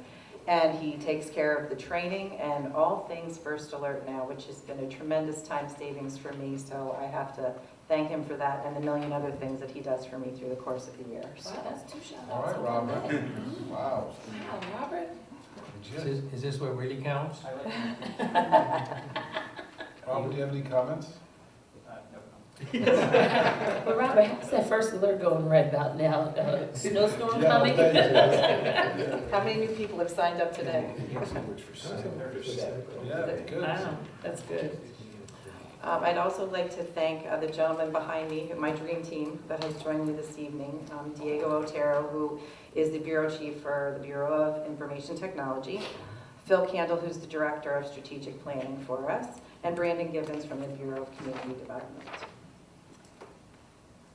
and he takes care of the training and all things First Alert now, which has been a tremendous time savings for me, so I have to thank him for that and the million other things that he does for me through the course of the year. So. Wow, that's two shout-outs. All right, Robert. Wow. Wow, Robert. Legit. Is this where it really counts? Robert, do you have any comments? Well, Robert, how's that first alert going right about now? Snowstorm Yeah, coming? How many new people have signed up today? Yeah, good. Wow, that's good. I'd also like to thank the gentleman behind me, my dream team that has joined me this evening, Diego Otero, who is the Bureau Chief for the Bureau of Information Technology, Phil Candle, who's the Director of Strategic Planning for us, and Brandon Gibbons from the Bureau of Community Development.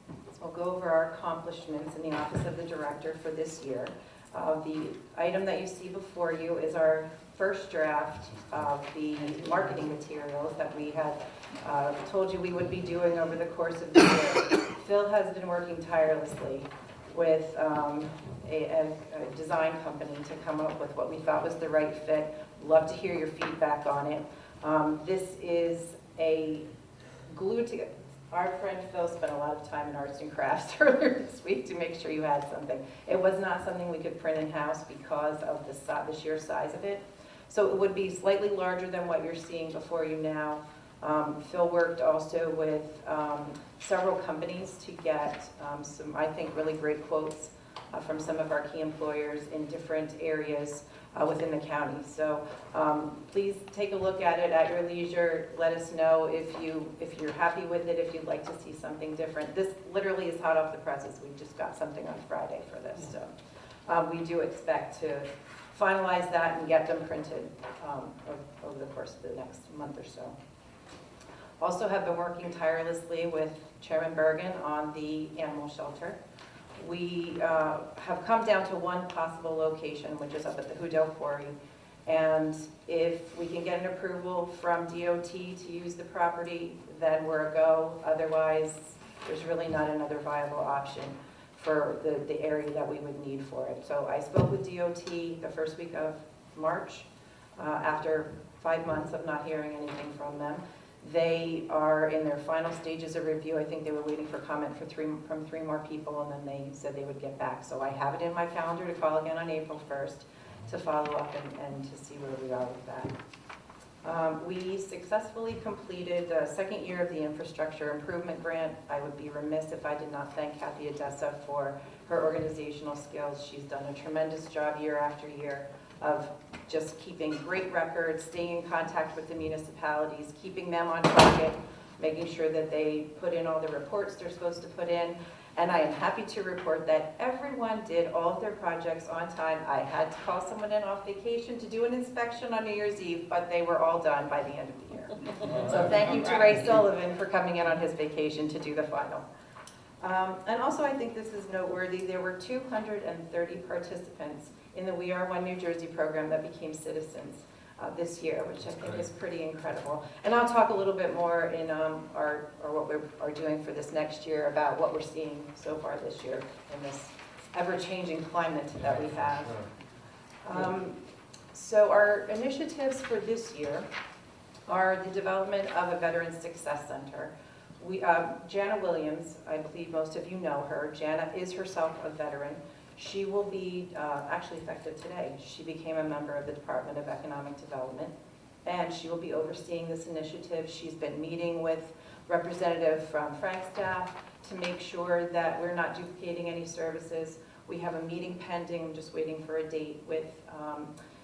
So we'll go over our accomplishments in the Office of the Director for this year. The item that you see before you is our first draft of the marketing materials that we had told you we would be doing over the course of the year. Phil has been working tirelessly with a design company to come up with what we thought was the right fit. Love to hear your feedback on it. This is a glued together. Our friend Phil spent a lot of time in arts and crafts earlier this week to make sure you had something. It was not something we could print in-house because of the sheer size of it. So it would be slightly larger than what you're seeing before you now. Phil worked also with several companies to get some, I think, really great quotes from some of our key employers in different areas within the county. So please take a look at it at your leisure. Let us know if you're happy with it, if you'd like to see something different. This literally is hot off the presses. We just got something on Friday for this. So we do expect to finalize that and get them printed over the course of the next month or so. Also have been working tirelessly with Chairman Bergen on the animal shelter. We have come down to one possible location, which is up at the Houdel Quarry. And if we can get an approval from DOT to use the property, then we're a go. Otherwise, there's really not another viable option for the area that we would need for it. So I spoke with DOT the first week of March, after 5 months of not hearing anything from them. They are in their final stages of review. I think they were waiting for comment from three more people, and then they said they would get back. So I have it in my calendar to call again on April 1st to follow up and to see where we are with that. We successfully completed the second year of the infrastructure improvement grant. I would be remiss if I did not thank Kathy Odessa for her organizational skills. She's done a tremendous job year after year of just keeping great records, staying in contact with the municipalities, keeping them on target, making sure that they put in all the reports they're supposed to put in. And I am happy to report that everyone did all of their projects on time. I had to call someone in off vacation to do an inspection on New Year's Eve, but they were all done by the end of the year. So thank you to Ray Sullivan for coming in on his vacation to do the final. And also I think this is noteworthy. There were 230 participants in the We Are One New Jersey program that became citizens this year, which I think is pretty incredible. And I'll talk a little bit more in what we are doing for this next year about what we're seeing so far this year in this ever-changing climate that we have. So our initiatives for this year are the development of a Veterans Success Center. Jana Williams, I believe most of you know her. Jana is herself a veteran. She will be actually effective today. She became a member of the Department of Economic Development, and she will be overseeing this initiative. She's been meeting with representatives from Frank's staff to make sure that we're not duplicating any services. We have a meeting pending, I'm just waiting for a date, with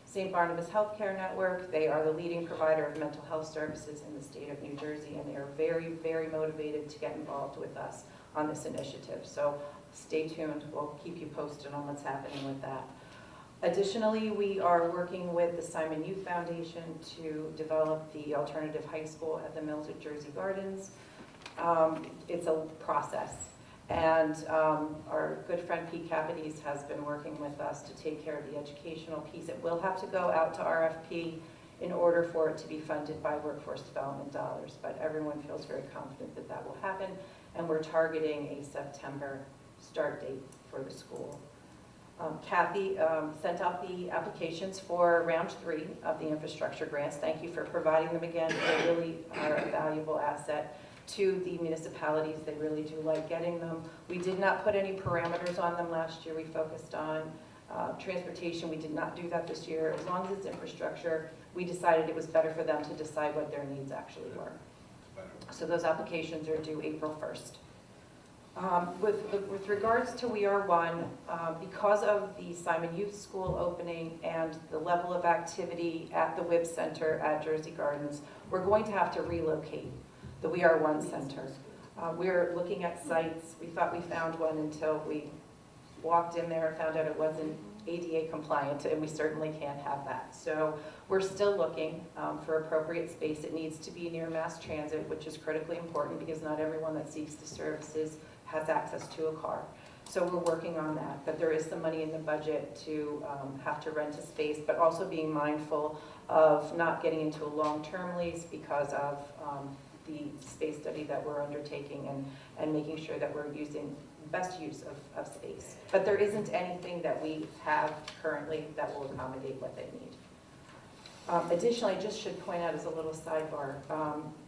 St. Barnabas Healthcare Network. They are the leading provider of mental health services in the state of New Jersey, and they are very, very motivated to get involved with us on this initiative. So stay tuned. We'll keep you posted on what's happening with that. Additionally, we are working with the Simon Youth Foundation to develop the alternative high school at the Mills at Jersey Gardens. It's a process. And our good friend Pete Capides has been working with us to take care of the educational piece. It will have to go out to RFP in order for it to be funded by workforce development dollars, but everyone feels very confident that that will happen, and we're targeting a September start date for the school. Kathy sent out the applications for round 3 of the infrastructure grants. Thank you for providing them again. They really are a valuable asset to the municipalities. They really do like getting them. We did not put any parameters on them last year. We focused on transportation. We did not do that this year. As long as it's infrastructure, we decided it was better for them to decide what their needs actually were. So those applications are due April 1st. With regards to We Are One, because of the Simon Youth School opening and the level of activity at the WIB Center at Jersey Gardens, we're going to have to relocate. the We Are One Center. We're looking at sites. We thought we found one until we walked in there and found out it wasn't ADA compliant, and we certainly can't have that. So we're still looking for appropriate space. It needs to be near mass transit, which is critically important because not everyone that seeks the services has access to a car. So we're working on that, but there is some money in the budget to have to rent a space, but also being mindful of not getting into a long-term lease because of the space study that we're undertaking and making sure that we're using best use of space. But there isn't anything that we have currently that will accommodate what they need. Additionally, I just should point out as a little sidebar,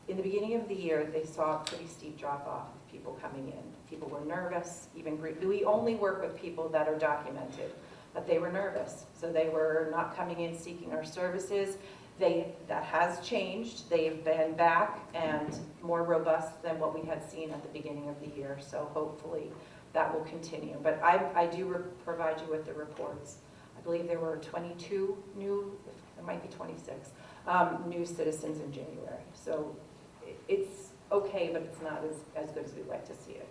in the beginning of the year, they saw a pretty steep drop-off of people coming in. People were nervous, we only work with people that are documented, but they were nervous. So they were not coming in seeking our services. That has changed. They've been back and more robust than what we had seen at the beginning of the year. So hopefully that will continue. But I do provide you with the reports. I believe there were 22 new, it might be 26, new citizens in January. So it's okay, but it's not as good as we'd like to see it.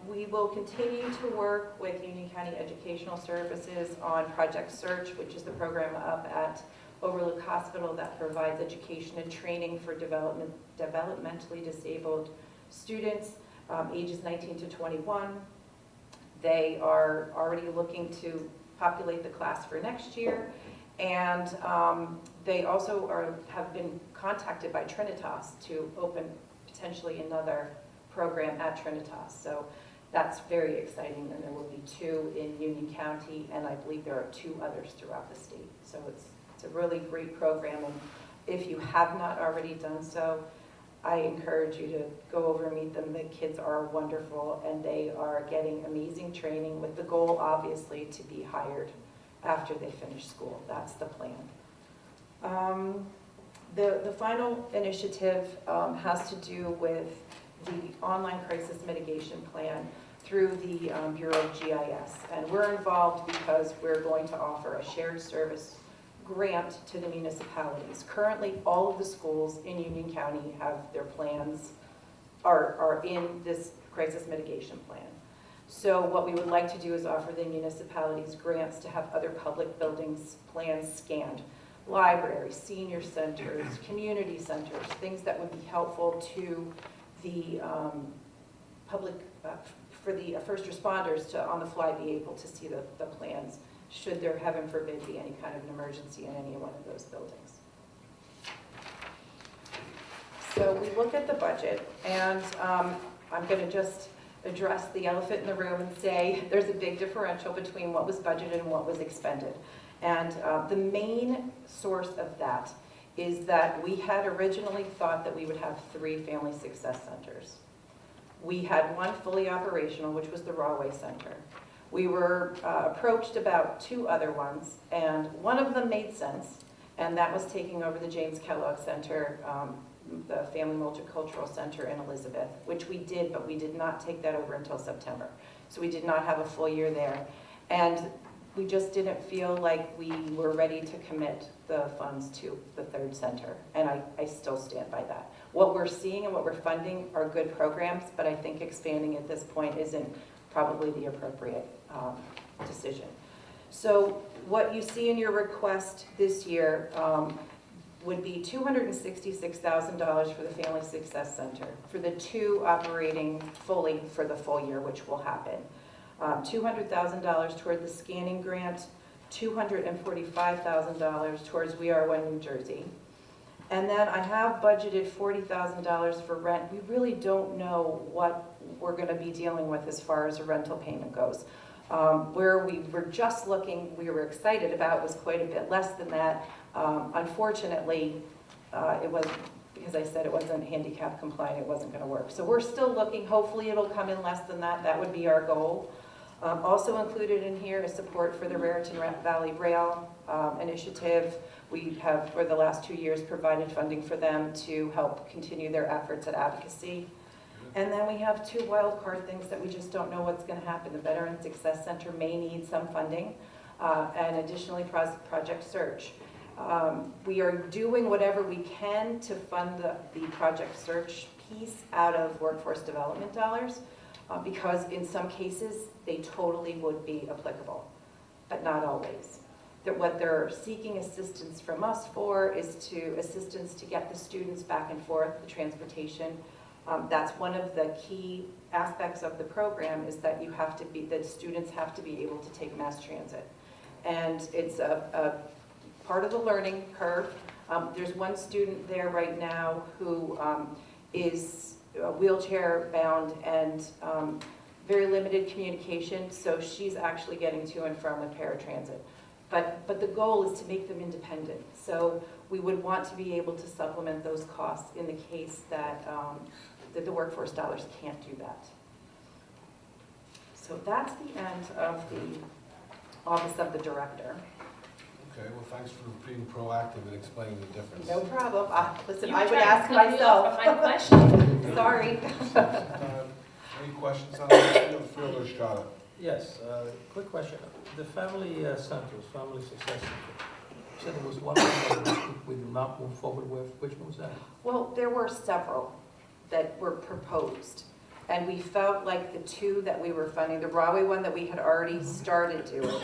We will continue to work with Union County Educational Services on Project Search, which is the program up at Overlook Hospital that provides education and training for developmentally disabled students, ages 19 to 21. They are already looking to populate the class for next year, and they also have been contacted by Trinitas to open potentially another program at Trinitas. So that's very exciting, and there will be 2 in Union County, and I believe there are 2 others throughout the state. So it's a really great program, and if you have not already done so, I encourage you to go over and meet them. The kids are wonderful, and they are getting amazing training with the goal, obviously, to be hired after they finish school. That's the plan. The final initiative has to do with the online crisis mitigation plan through the Bureau of GIS. And we're involved because we're going to offer a shared service grant to the municipalities. Currently, all of the schools in Union County have their plans, are in this crisis mitigation plan. So what we would like to do is offer the municipalities grants to have other public buildings plans scanned. Libraries, senior centers, community centers, things that would be helpful to the public, for the first responders to on the fly be able to see the plans, should there, heaven forbid, be any kind of an emergency in any one of those buildings. So we look at the budget, and I'm going to just address the elephant in the room and say there's a big differential between what was budgeted and what was expended. And the main source of that is that we had originally thought that we would have 3 family success centers. We had one fully operational, which was the Rahway Center. We were approached about 2 other ones, and one of them made sense, and that was taking over the James Kellogg Center, the Family Multicultural Center in Elizabeth, which we did, but we did not take that over until September. So we did not have a full year there. And we just didn't feel like we were ready to commit the funds to the 3rd center, and I still stand by that. What we're seeing and what we're funding are good programs, but I think expanding at this point isn't probably the appropriate decision. So what you see in your request this year would be $266,000 for the Family Success Center, for the 2 operating fully for the full year, which will happen. $200,000 toward the scanning grant, $245,000 towards We Are One New Jersey. And then I have budgeted $40,000 for rent. We really don't know what we're going to be dealing with as far as a rental payment goes. Where we were just looking, we were excited about was quite a bit less than that. Unfortunately, it was, because I said it wasn't handicap compliant, it wasn't going to work. So we're still looking. Hopefully it'll come in less than that. That would be our goal. Also included in here is support for the Raritan Valley Rail initiative. We have, for the last 2 years, provided funding for them to help continue their efforts at advocacy. And then we have 2 wild card things that we just don't know what's going to happen. The Veteran Success Center may need some funding, and additionally Project Search. We are doing whatever we can to fund the project search piece out of workforce development dollars, because in some cases, they totally would be applicable, but not always. What they're seeking assistance from us for is assistance to get the students back and forth, the transportation. That's one of the key aspects of the program, is that the students have to be able to take mass transit. And it's a part of the learning curve. There's one student there right now who is wheelchair bound and very limited communication, so she's actually getting to and from with paratransit. But the goal is to make them independent. So we would want to be able to supplement those costs in the case that the workforce dollars can't do that. So that's the end of the Office of the Director. Okay, well, thanks for being proactive and explaining the difference. No problem. Listen, You I would tried to ask cut me off myself. on my question. Sorry. Any questions on the field or Strata? Yes, quick question. The family centers, family success center, you said there was one that we did not move forward with. Which one was that? Well, there were several that were proposed, and we felt like the two that we were funding, the Rahway one that we had already started doing,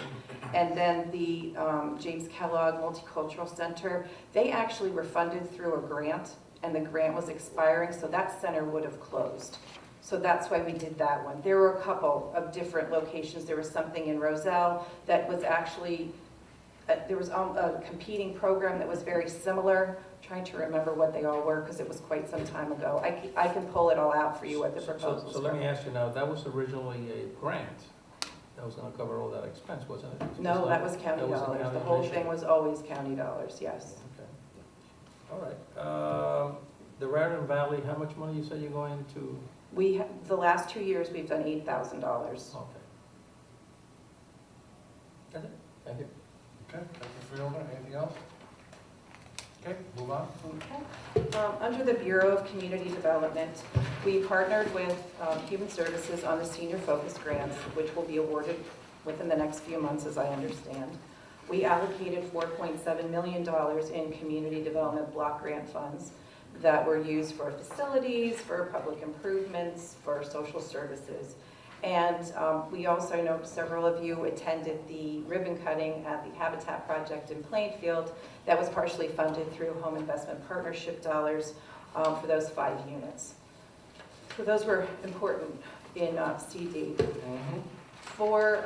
and then the James Kellogg Multicultural Center, they actually were funded through a grant, and the grant was expiring, so that center would have closed. So that's why we did that one. There were a couple of different locations. There was something in Roselle that was actually, there was a competing program that was very similar. I'm trying to remember what they all were because it was quite some time ago. I can pull it all out for you, what the proposals So were. let me ask you now, that was originally a grant that was going to cover all that expense, wasn't it? No, that was county That was a dollars. county The whole initiative. thing was always county dollars, yes. Okay. All right. The Raritan Valley, how much money you said you're going to? The last 2 years, we've done $8,000. Okay. That's it. Thank you. Okay, thank you, Freeholder. Anything else? Okay, move on. Okay. Under the Bureau of Community Development, we partnered with Human Services on the Senior Focus Grants, which will be awarded within the next few months, as I understand. We allocated $4.7 million in community development block grant funds that were used for facilities, for public improvements, for social services. And we also know several of you attended the ribbon cutting at the Habitat Project in Plainfield that was partially funded through Home Investment Partnership dollars for those 5 units. So those were important in CD. For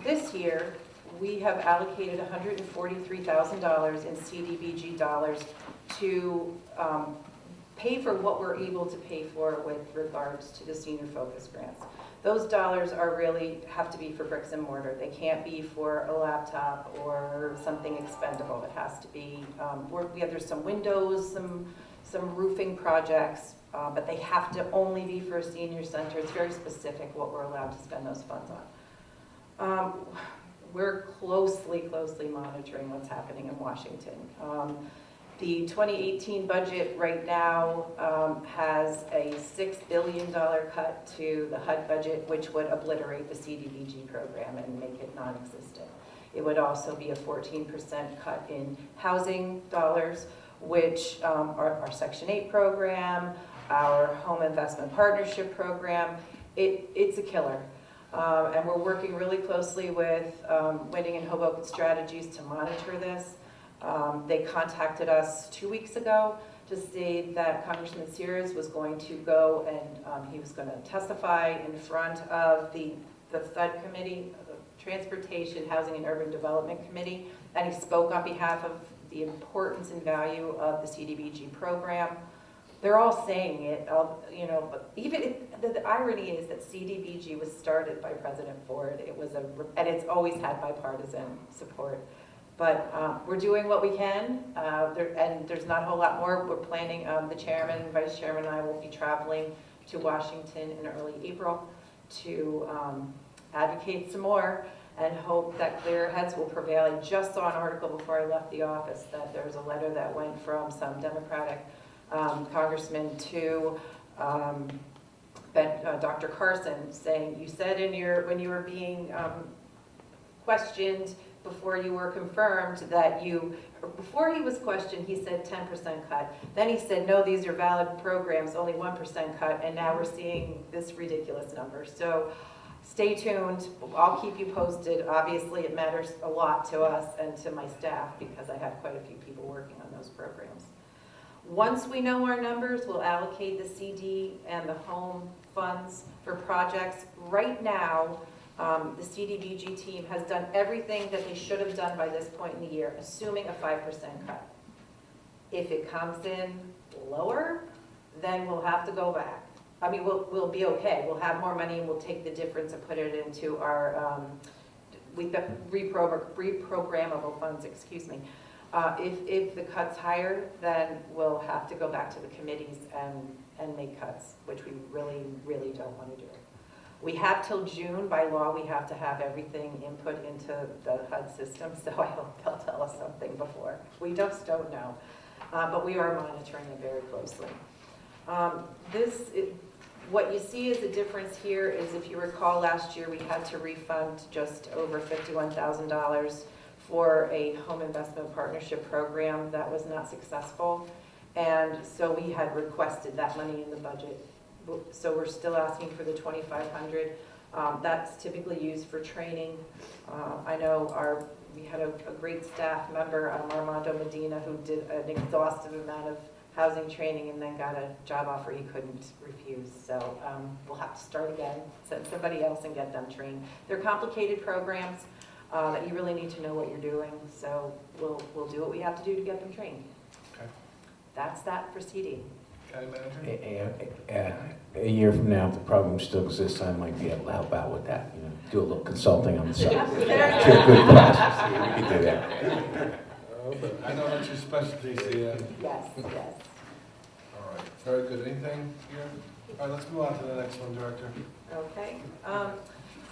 this year, we have allocated $143,000 in CDBG dollars to pay for what we're able to pay for with regards to the senior focus grants. Those dollars have to be for bricks and mortar. They can't be for a laptop or something expendable. It has to be, there's some windows, some roofing projects, but they have to only be for a senior center. It's very specific what we're allowed to spend those funds on. We're closely monitoring what's happening in Washington. The 2018 budget right now has a $6 billion cut to the HUD budget, which would obliterate the CDBG program and make it non-existent. It would also be a 14% cut in housing dollars, which our Section 8 program, our Home Investment Partnership program, it's a killer. And we're working really closely with Linden and Hoboken Strategies to monitor this. They contacted us 2 weeks ago to say that Congressman Sears was going to go and he was going to testify in front of the THUD committee, the Transportation, Housing and Urban Development Committee, and he spoke on behalf of the importance and value of the CDBG program. They're all saying it, but the irony is that CDBG was started by President Ford. And it's always had bipartisan support. But we're doing what we can, and there's not a whole lot more. We're planning, the chairman, vice chairman, and I will be traveling to Washington in early April to advocate some more and hope that clearer heads will prevail. I just saw an article before I left the office that there was a letter that went from some Democratic congressman to Dr. Carson saying, you said when you were being questioned before you were confirmed that before he was questioned, he said 10% cut. Then he said, no, these are valid programs, only 1% cut, and now we're seeing this ridiculous number. So stay tuned. I'll keep you posted. Obviously, it matters a lot to us and to my staff because I have quite a few people working on those programs. Once we know our numbers, we'll allocate the CD and the home funds for projects. Right now, the CDBG team has done everything that they should have done by this point in the year, assuming a 5% cut. If it comes in lower, then we'll have to go back. I mean, we'll be okay. We'll have more money and we'll take the difference and put it into our reprogrammable funds, excuse me. If the cut's higher, then we'll have to go back to the committees and make cuts, which we really, really don't want to do. We have till June, by law, we have to have everything input into the HUD system, so I hope they'll tell us something before. We just don't know, but we are monitoring it very closely. What you see as a difference here is, if you recall, last year we had to refund just over $51,000 for a home investment partnership program that was not successful, and so we had requested that money in the budget. So we're still asking for the $2,500. That's typically used for training. I know we had a great staff member, Armando Medina, who did an exhaustive amount of housing training and then got a job offer he couldn't refuse. So we'll have to start again, send somebody else and get them trained. They're complicated programs that you really need to know what you're doing. So we'll do what we have to do to get them trained. Okay. That's that for CD. County Manager? A year from now, if the program still exists, I might be able to help out with that, do a little consulting on the side. It's a good process, we can do that. I know that's your specialty, CN. Yes, yes. All right, very good. Anything here? All right, let's move on to the next one, Director. Okay.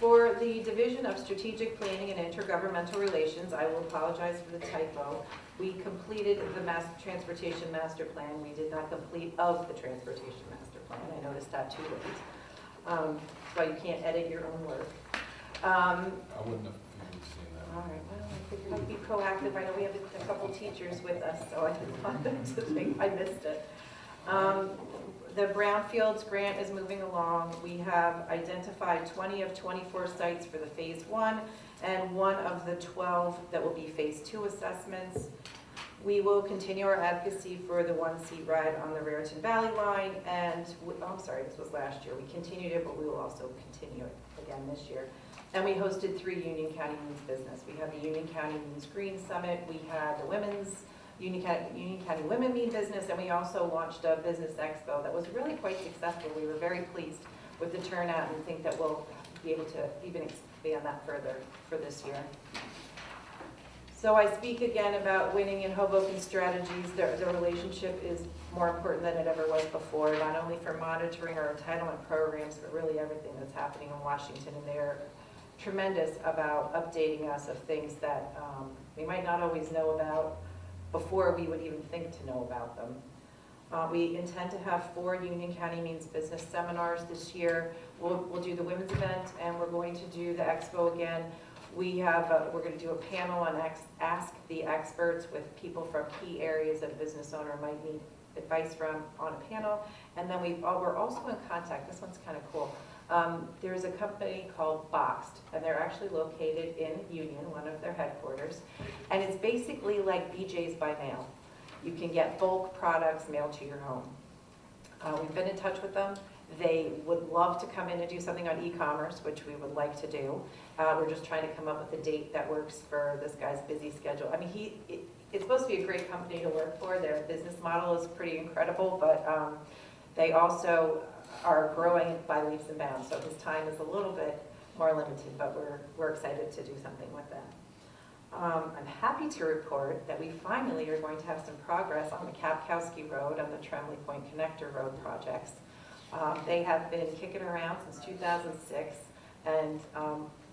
For the Division of Strategic Planning and Intergovernmental Relations, I will apologize for the typo. We completed the Transportation Master Plan. We did not complete of the Transportation Master Plan. I noticed that too late. So you can't edit your own work. I wouldn't have even seen that. All right, well, I figured I'd be proactive. I know we have a couple teachers with us, so I didn't want them to think I missed it. The Brownfields grant is moving along. We have identified 20 of 24 sites for the Phase 1 and 1 of the 12 that will be Phase 2 assessments. We will continue our advocacy for the one-seat ride on the Raritan Valley line, and, I'm sorry, this was last year. We continued it, but we will also continue it again this year. And we hosted 3 Union County Means Business. We had the Union County Means Green Summit, we had the Union County Women Mean Business, and we also launched a business expo that was really quite successful. We were very pleased with the turnout and think that we'll be able to even expand that further for this year. So I speak again about winning in Hoboken strategies. The relationship is more important than it ever was before, not only for monitoring our entitlement programs, but really everything that's happening in Washington. And they're tremendous about updating us of things that we might not always know about before we would even think to know about them. We intend to have 4 Union County Means Business seminars this year. We'll do the women's event, and we're going to do the expo again. We're going to do a panel on Ask the Experts with people from key areas that a business owner might need advice from on a panel. And then we're also in contact, this one's kind of cool. There's a company called Boxed, and they're actually located in Union, one of their headquarters. And it's basically like BJ's by mail. You can get bulk products mailed to your home. We've been in touch with them. They would love to come in and do something on e-commerce, which we would like to do. We're just trying to come up with a date that works for this guy's busy schedule. I mean, it's supposed to be a great company to work for. Their business model is pretty incredible, but they also are growing by leaps and bounds. So his time is a little bit more limited, but we're excited to do something with them. I'm happy to report that we finally are going to have some progress on the Kapkowski Road and the Tremley Point Connector Road projects. They have been kicking around since 2006, and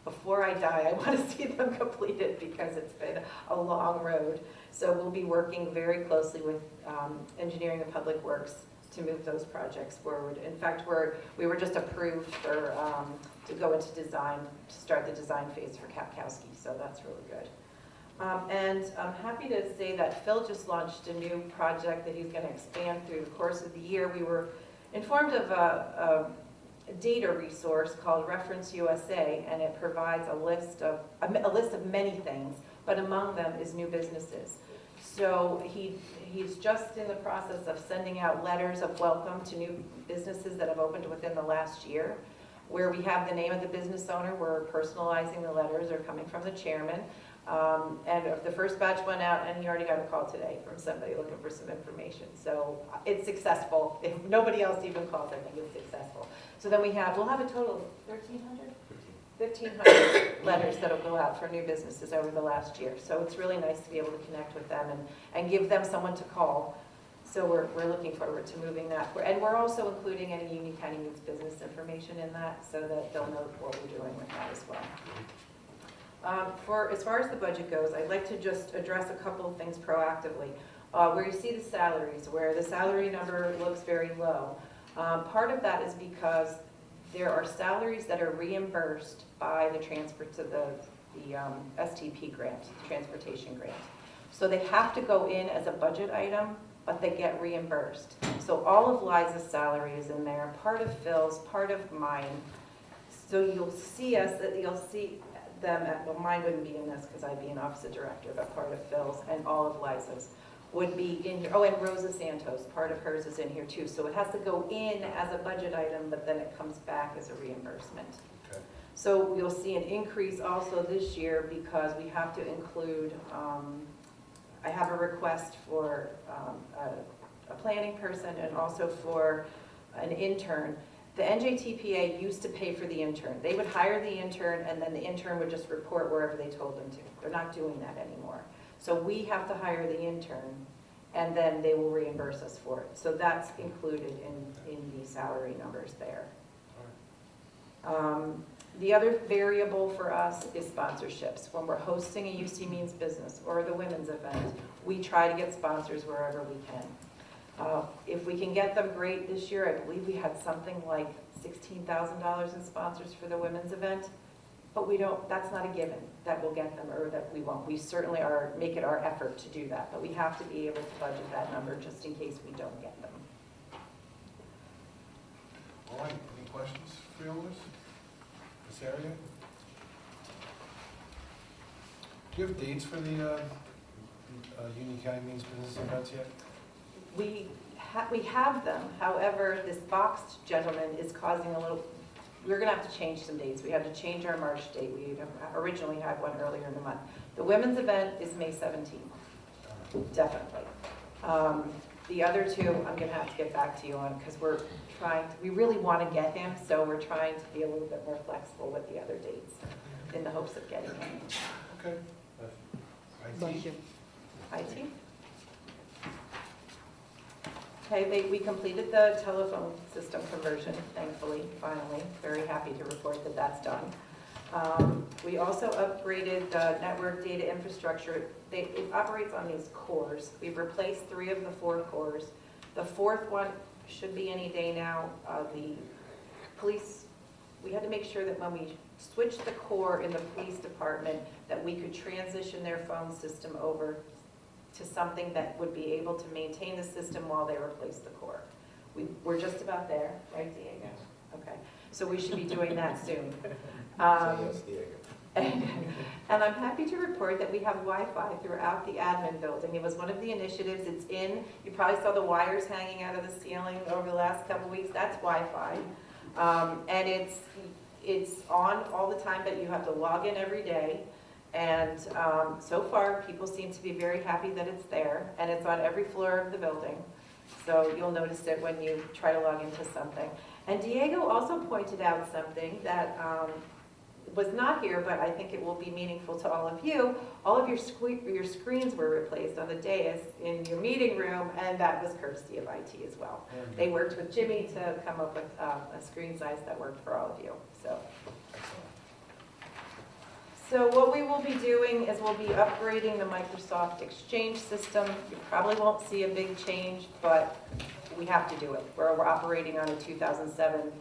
before I die, I want to see them completed because it's been a long road. So we'll be working very closely with Engineering and Public Works to move those projects forward. In fact, we were just approved for to go into design, to start the design phase for Kapkowski, so that's really good. And I'm happy to say that Phil just launched a new project that he's going to expand through the course of the year. We were informed of a data resource called Reference USA, and it provides a list of many things, but among them is new businesses. So he's just in the process of sending out letters of welcome to new businesses that have opened within the last year. Where we have the name of the business owner, we're personalizing the letters. They're coming from the chairman. And the first batch went out, and he already got a call today from somebody looking for some information. So it's successful. If nobody else even calls, I think it's successful. So then we'll have a total of 1,500 letters that'll go out for new businesses over the last year. So it's really nice to be able to connect with them and give them someone to call. So we're looking forward to moving that. And we're also including any Union County Needs business information in that so that they'll know what we're doing with that as well. As far as the budget goes, I'd like to just address a couple of things proactively. Where you see the salaries, where the salary number looks very low, part of that is because there are salaries that are reimbursed by the STP grant, transportation grant. So they have to go in as a budget item, but they get reimbursed. So all of Liza's salary is in there, part of Phil's, part of mine. So you'll see them well, mine wouldn't be in this because I'd be an officer director, but part of Phil's and all of Liza's would be in here. Oh, and Rosa Santos, part of hers is in here too. So it has to go in as a budget item, but then it comes back as a reimbursement. Okay. So you'll see an increase also this year because we have to include, I have a request for a planning person and also for an intern. The NJTPA used to pay for the intern. They would hire the intern and then the intern would just report wherever they told them to. They're not doing that anymore. So we have to hire the intern and then they will reimburse us for it. So that's included in the salary numbers there. The other variable for us is sponsorships. When we're hosting a UC Means Business or the women's event, we try to get sponsors wherever we can. If we can get them, great. This year, I believe we had something like $16,000 in sponsors for the women's event, but that's not a given that we'll get them or that we won't. We certainly make it our effort to do that, but we have to be able to budget that number just in case we don't get them. All right, any questions for you, Liz? This area? Do you have dates for the Union County Means Business events yet? We have them. However, this boxed gentleman is causing a little, we're going to have to change some dates. We have to change our March date. We originally had one earlier in the month. The women's event is May 17th, definitely. The other two, I'm going to have to get back to you on because we really want to get him, so we're trying to be a little bit more flexible with the other dates in the hopes of getting him. Okay. IT? IT? Okay, we completed the telephone system conversion, thankfully, finally. Very happy to report that that's done. We also upgraded the network data infrastructure. It operates on these cores. We've replaced 3 of the 4 cores. The 4th one should be any day now. The police, we had to make sure that when we switched the core in the police department that we could transition their phone system over to something that would be able to maintain the system while they replace the core. We're just about there, right, Diego? Yes. Okay, so we should be doing that soon. Yes, Diego. And I'm happy to report that we have Wi-Fi throughout the admin building. It was one of the initiatives. It's in. You probably saw the wires hanging out of the ceiling over the last couple weeks. That's Wi-Fi, and it's on all the time, but you have to log in every day. And so far, people seem to be very happy that it's there, and it's on every floor of the building. So you'll notice it when you try to log into something. And Diego also pointed out something that was not here, but I think it will be meaningful to all of you. All of your screens were replaced on the dais in your meeting room, and that was courtesy of IT as well. They worked with Jimmy to come up with a screen size that worked for all of you. So what we will be doing is we'll be upgrading the Microsoft Exchange system. You probably won't see a big change, but we have to do it. We're operating on a 2007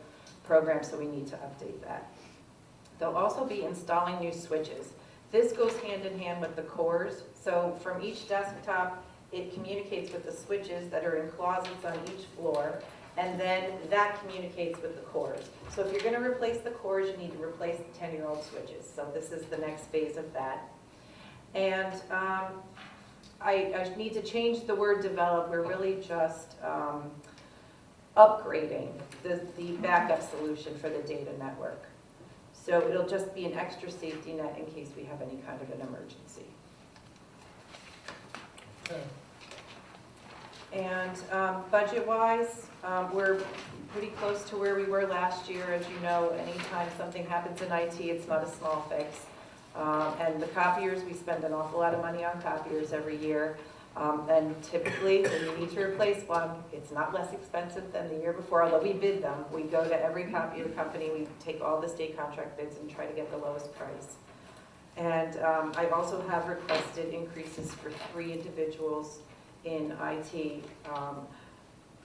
program, so we need to update that. They'll also be installing new switches. This goes hand in hand with the cores. So from each desktop, it communicates with the switches that are in closets on each floor, and then that communicates with the cores. So if you're going to replace the cores, you need to replace the 10-year-old switches. So this is the next phase of that. And I need to change the word develop. We're really just upgrading the backup solution for the data network. So it'll just be an extra safety net in case we have any kind of an emergency. Okay. And budget-wise, we're pretty close to where we were last year. As you know, anytime something happens in IT, it's not a small fix. And the copiers, we spend an awful lot of money on copiers every year. And typically, when you need to replace one, it's not less expensive than the year before, although we bid them. We go to every copier company, we take all the state contract bids and try to get the lowest price. And I also have requested increases for 3 individuals in IT.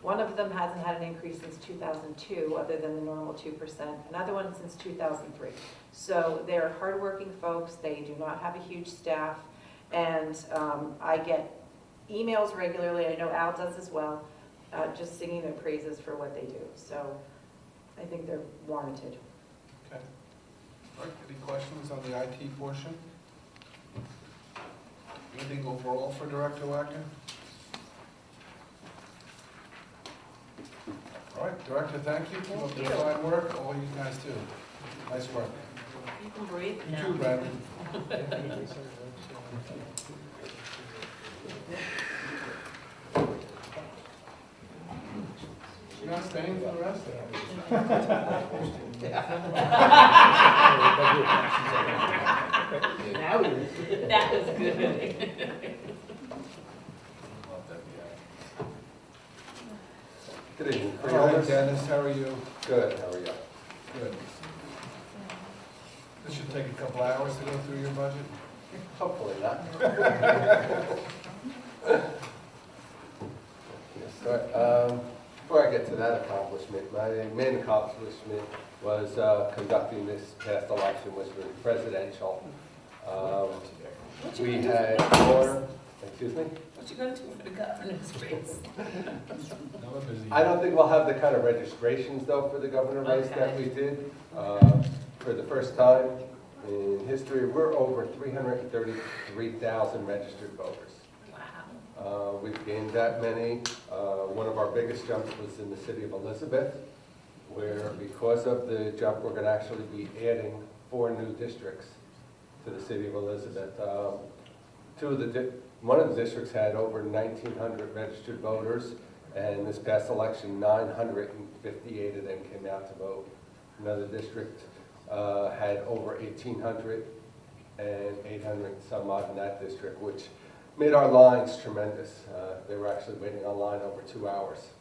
One of them hasn't had an increase since 2002, other than the normal 2%. Another one since 2003. So they're hardworking folks. They do not have a huge staff. And I get emails regularly, I know Al does as well, just singing their praises for what they do. So I think they're warranted. Okay. All right, any questions on the IT portion? Anything overall for Director Wagner? All right, Director, thank you. Keep up the fine work, all you guys do. Nice work. You can breathe You now. too, Brandon. You're not staying for the rest of it? That was good. Love that, yeah. Good evening. All right, Dennis, how are you? Good, how are you? Good. This should take a couple hours to go through your budget? Hopefully not. Yes, all right. Before I get to that accomplishment, my main accomplishment was conducting this past election, which was presidential. We had four, excuse me? What you gonna do for the governor's race? Another busy. I don't think we'll have the kind of registrations though for the governor race that Okay. we did. For the first time in history, we're over 333,000 registered voters. Wow. We've gained that many. One of our biggest jumps was in the city of Elizabeth, where because of the jump, we're going to actually be adding 4 new districts to the city of Elizabeth. One of the districts had over 1,900 registered voters, and this past election, 958 of them came out to vote. Another district had over 1,800 and 800 some odd in that district, which made our lines tremendous. They were actually waiting online over 2 hours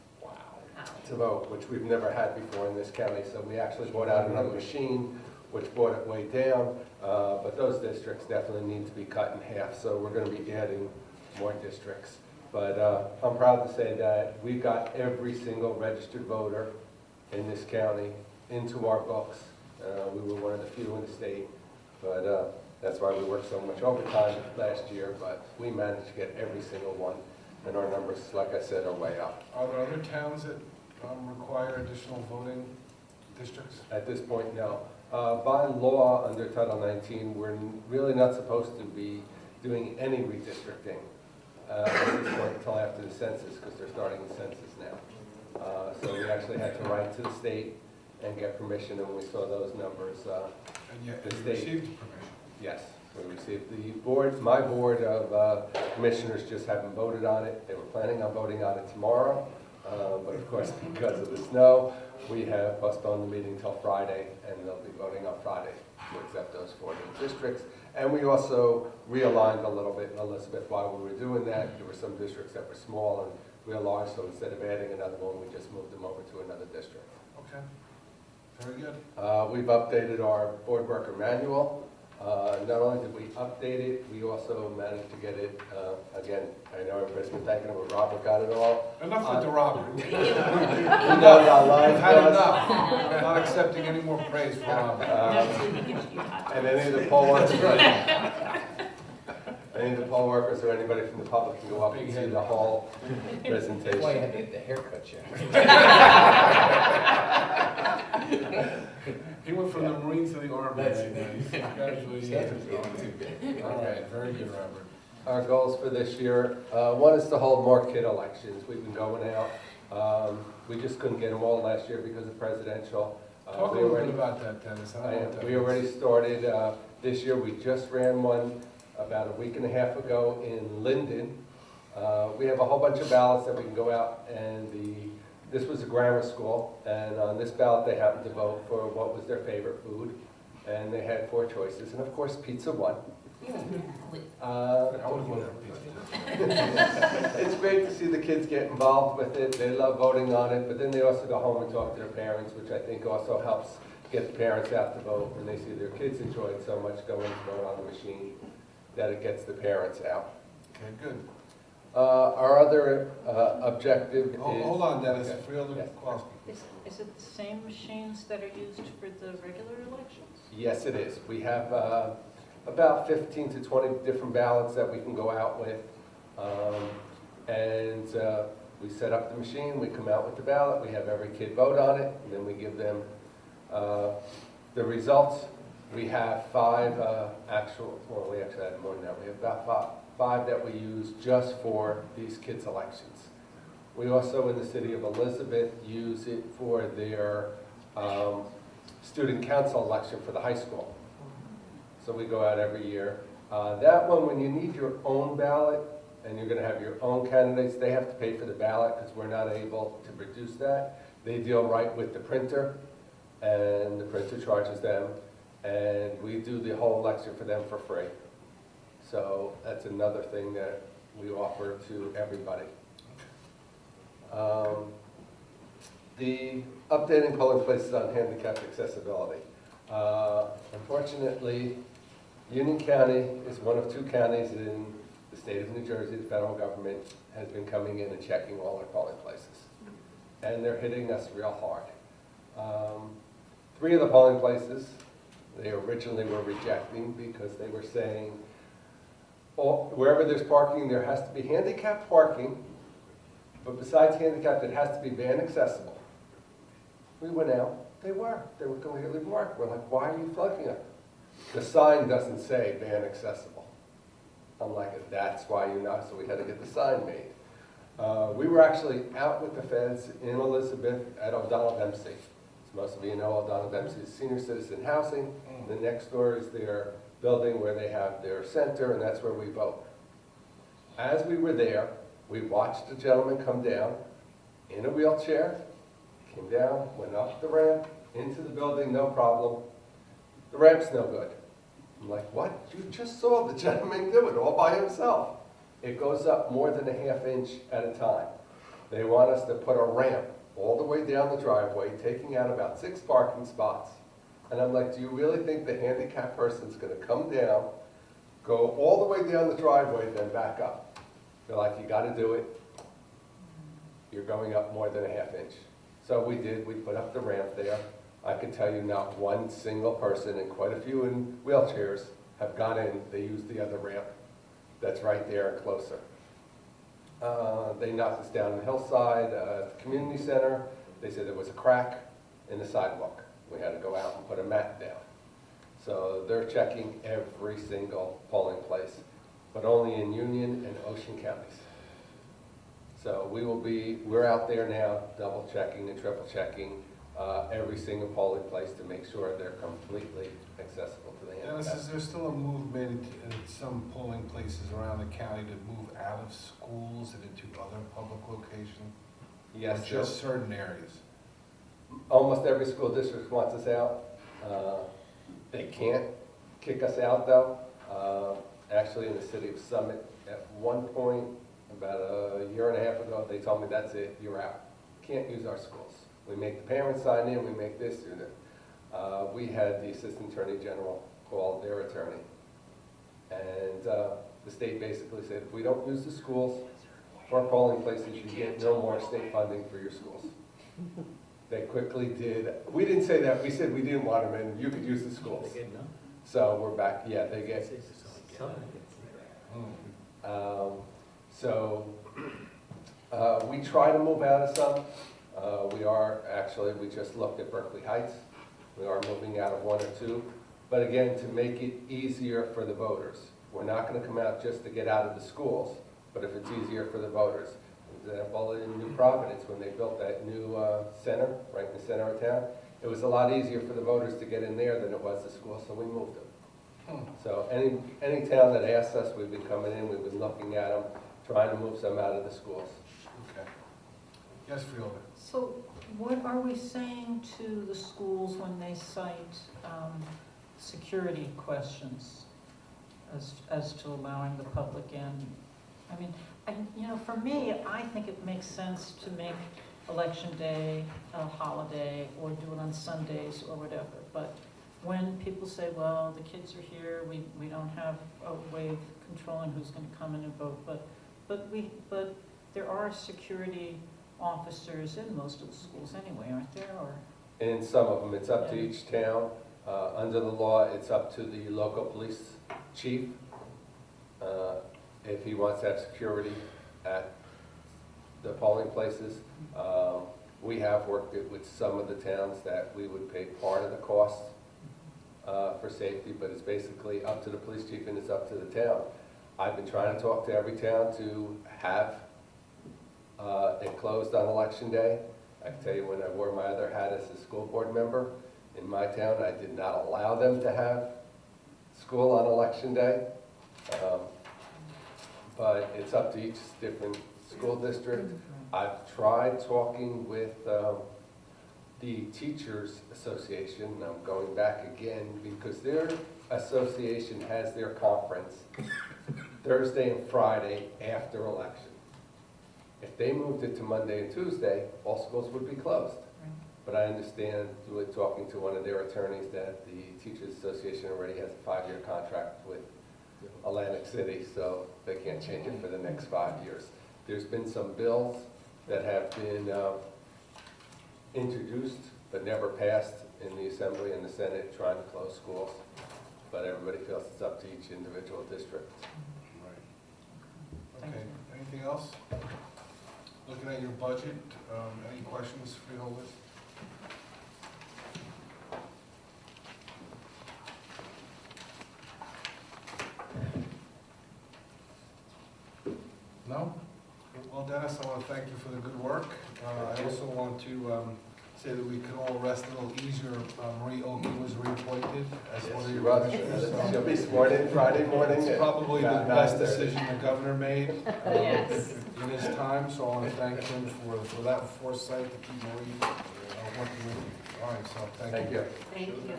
to vote, which we've never had before in this county. So we actually brought out another machine, which brought it way down. But those districts definitely need to be cut in half. So we're going to be adding more districts. But I'm proud to say that we got every single registered voter in this county into our books. We were one of the few in the state, but that's why we worked so much overtime last year, but we managed to get every single one, and our numbers, like I said, are way up. Are there other towns that require additional voting districts? At this point, no. By law, under Title 19, we're really not supposed to be doing any redistricting at this point until after the census, because they're starting the census now. So we actually had to write to the state and get permission, and when we saw those numbers, And yet, The you state. received permission. yes, we received the board. My board of commissioners just haven't voted on it. They were planning on voting on it tomorrow, but of course, because of the snow, we have postponed the meeting until Friday, and they'll be voting on Friday to accept those 4 new districts. And we also realigned a little bit in Elizabeth while we were doing that. There were some districts that were small and realigned, so instead of adding another one, we just moved them over to another district. Okay, very good. We've updated our board worker manual. Not only did we update it, we also managed to get it, again, I know everybody's been thanking him, but Robert got it all. Enough with the Robert. He knows our lives. I've had enough. Not accepting any more praise from Robert. And any of the poll workers, any of the poll workers or anybody from the public can go up and see the whole presentation. Why you had to get the haircut, Jeff? He went from the Marines to the Army. All right, very good, Robert. Our goals for this year, one is to hold more kid elections. We've been going out. We just couldn't get them all last year because of presidential. Talk a little bit about that, Dennis. I don't know what that We means. already started this year. We just ran one about a week and a half ago in Linden. We have a whole bunch of ballots that we can go out, and this was a grammar school, and on this ballot they happened to vote for what was their favorite food, and they had 4 choices, and of course pizza won. I would have voted for pizza. It's great to see the kids get involved with it. They love voting on it, but then they also go home and talk to their parents, which I think also helps get the parents out to vote when they see their kids enjoy it so much going to vote on the machine, that it gets the parents out. Okay, good. Our other objective is... Hold on, Dennis. Okay. Freeholder Yes. Kowalski. Is it the same machines that are used for the regular elections? Yes, it is. We have about 15 to 20 different ballots that we can go out with. We set up the machine, we come out with the ballot, we have every kid vote on it, and then we give them the results. We have 5 well, we actually had more than that. We have about 5 that we use just for these kids' elections. We also, in the city of Elizabeth, use it for their student council election for the high school. So we go out every year. That one, when you need your own ballot, and you're gonna have your own candidates, they have to pay for the ballot because we're not able to produce that. They deal right with the printer, and the printer charges them, and we do the whole election for them for free. So that's another thing that we offer to everybody. The updating polling places on handicapped accessibility. Unfortunately, Union County is one of 2 counties in the state of New Jersey. The federal government has been coming in and checking all our polling places. And they're hitting us real hard. 3 of the polling places, they originally were rejecting because they were saying, wherever there's parking, there has to be handicapped parking, but besides handicapped, it has to be van accessible. We went out, they were completely marked. We're like, why are you flagging it? The sign doesn't say van accessible. I'm like, that's why you're not, so we had to get the sign made. We were actually out with the feds in Elizabeth at O'Donnell Dempsey. As most of you know, O'Donnell Dempsey is senior citizen housing. The next door is their building where they have their center, and that's where we vote. As we were there, we watched a gentleman come down in a wheelchair, came down, went up the ramp, into the building, no problem. The ramp's no good. I'm like, what? You just saw the gentleman do it all by himself. It goes up more than a ½ inch at a time. They want us to put a ramp all the way down the driveway, taking out about 6 parking spots. And I'm like, do you really think the handicapped person's gonna come down, go all the way down the driveway, then back up? They're like, you gotta do it. You're going up more than a ½ inch. So we did, we put up the ramp there. I can tell you not one single person, and quite a few in wheelchairs, have gone in, they used the other ramp that's right there and closer. They knocked us down the hillside, at the community center. They said there was a crack in the sidewalk. We had to go out and put a mat down. So they're checking every single polling place, but only in Union and Ocean counties. So we're out there now double checking and triple checking every single polling place to make sure they're completely accessible to the handicapped. Dennis, is there still a movement in some polling places around the county to move out of schools and into other public locations? Yes, Or just certain areas? almost every school district wants us out. They can't kick us out though. Actually, in the city of Summit, at one point, about a year and a half ago, they told me, that's it, you're out. Can't use our schools. We make the parents sign in, we make this, do that. We had the Assistant Attorney General called their attorney. And the state basically said, if we don't use the schools for polling places, you get no more state funding for your schools. They quickly did. We didn't say that. We said we didn't want them and you could use the schools. So we're back. Yeah, they get. We try to move out of some. We just looked at Berkeley Heights. We are moving out of one or two. But again, to make it easier for the voters. We're not going to come out just to get out of the schools, but if it's easier for the voters. For example, in New Providence, when they built that new center, right in the center of town, it was a lot easier for the voters to get in there than it was the school, so we moved them. So any town that asks us, we've been coming in, we've been looking at them, trying to move some out of the schools. Okay. Yes, Fiona? So what are we saying to the schools when they cite security questions as to allowing the public in? I mean, for me, I think it makes sense to make Election Day a holiday or do it on Sundays or whatever. But when people say, well, the kids are here, we don't have a way of controlling who's going to come in and vote, but there are security officers in most of the schools anyway, aren't there? Or In some of them, it's up to each town. Under the law, it's up to the local police chief if he wants to have security at the polling places. We have worked it with some of the towns that we would pay part of the cost for safety, but it's basically up to the police chief and it's up to the town. I've been trying to talk to every town to have it closed on Election Day. I can tell you, when I wore my other hat as a school board member in my town, I did not allow them to have school on Election Day. But it's up to each different school district. I've tried talking with the Teachers Association, and I'm going back again because their association has their conference Thursday and Friday after election. If they moved it to Monday and Tuesday, all schools would be closed. But I understand, with talking to one of their attorneys, that the Teachers Association already has a 5-year contract with Atlantic City, so they can't change it for the next 5 years. There's been some bills that have been introduced but never passed in the Assembly and the Senate trying to close schools. But everybody feels it's up to each individual district. Right. Okay, anything else? Looking at your budget, any questions, freeholders? No? Well, Dennis, I want to thank you for the good work. I also want to say that we can all rest a little easier. Marie Oakey was reappointed as one of your commissioners. She'll be sworn in Friday morning. It's probably the best decision the governor made Yes. in his time, so I want to thank him for that foresight to keep Marie working with you. All right, so thank you. Thank you.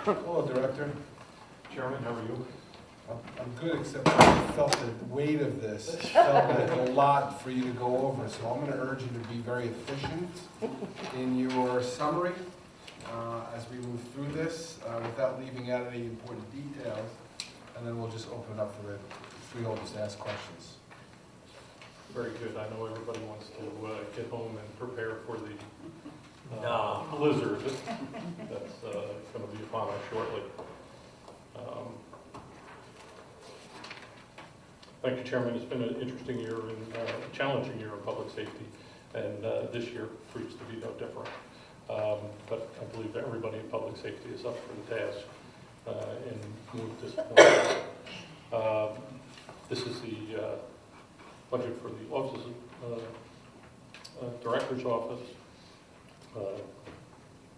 Hello, Director. Chairman, how are you? I'm good, except I felt the weight of this. Felt like a lot for you to go over, so I'm going to urge you to be very efficient in your summary as we move through this, without leaving out any important details, and then we'll just open it up for the freeholders to ask questions. Very good. I know everybody wants to get home and prepare for the blizzard that's going to be upon us shortly. Thank you, Chairman. It's been an interesting year and challenging year in public safety, and this year proves to be no different. But I believe that everybody in public safety is up for the task and moved this point. This is the budget for the office, director's office.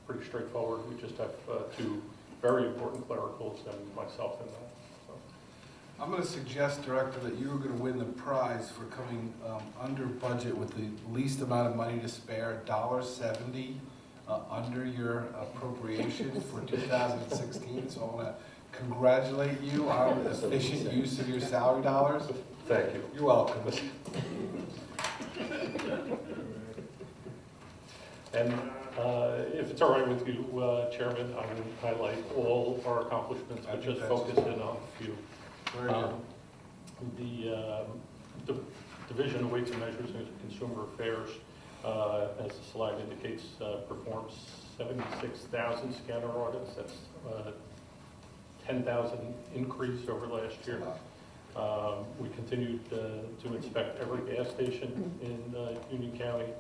Pretty straightforward. We just have two very important clericals and myself in that. So. I'm going to suggest, Director, that you are going to win the prize for coming under budget with the least amount of money to spare, $1.70 under your appropriation for 2016. So I want to congratulate you on the efficient use of your salary dollars. Thank you. You're welcome. And if it's all right with you, Chairman, I will highlight all our accomplishments, but just focus in on a few. Very good. The Division of Weights and Measures and Consumer Affairs, as the slide indicates, performs 76,000 scanner audits. That's 10,000 increase over last year. We continued to inspect every gas station in Union County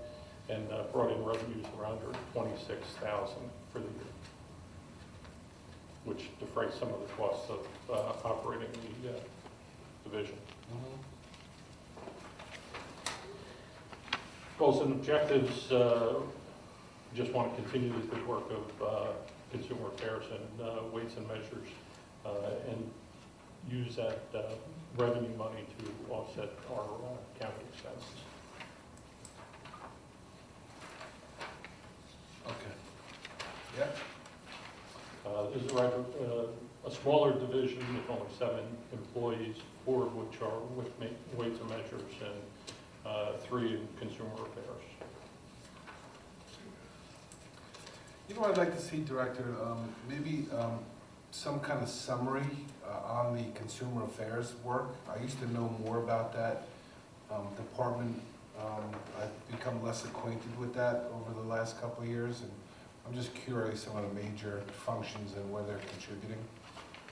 and brought in revenues around 26,000 for the year, which defrays some of the costs of operating the division. Goals and objectives, just want to continue the good work of Consumer Affairs and Weights and Measures and use that revenue money to offset our county expenses. Okay. Yep. This is a smaller division with only 7 employees, 4 of which are with Weights and Measures and 3 in Consumer Affairs. You know what I'd like to see, Director? Maybe some kind of summary on the Consumer Affairs work. I used to know more about that department. I've become less acquainted with that over the last couple of years, and I'm just curious some of the major functions and where they're contributing.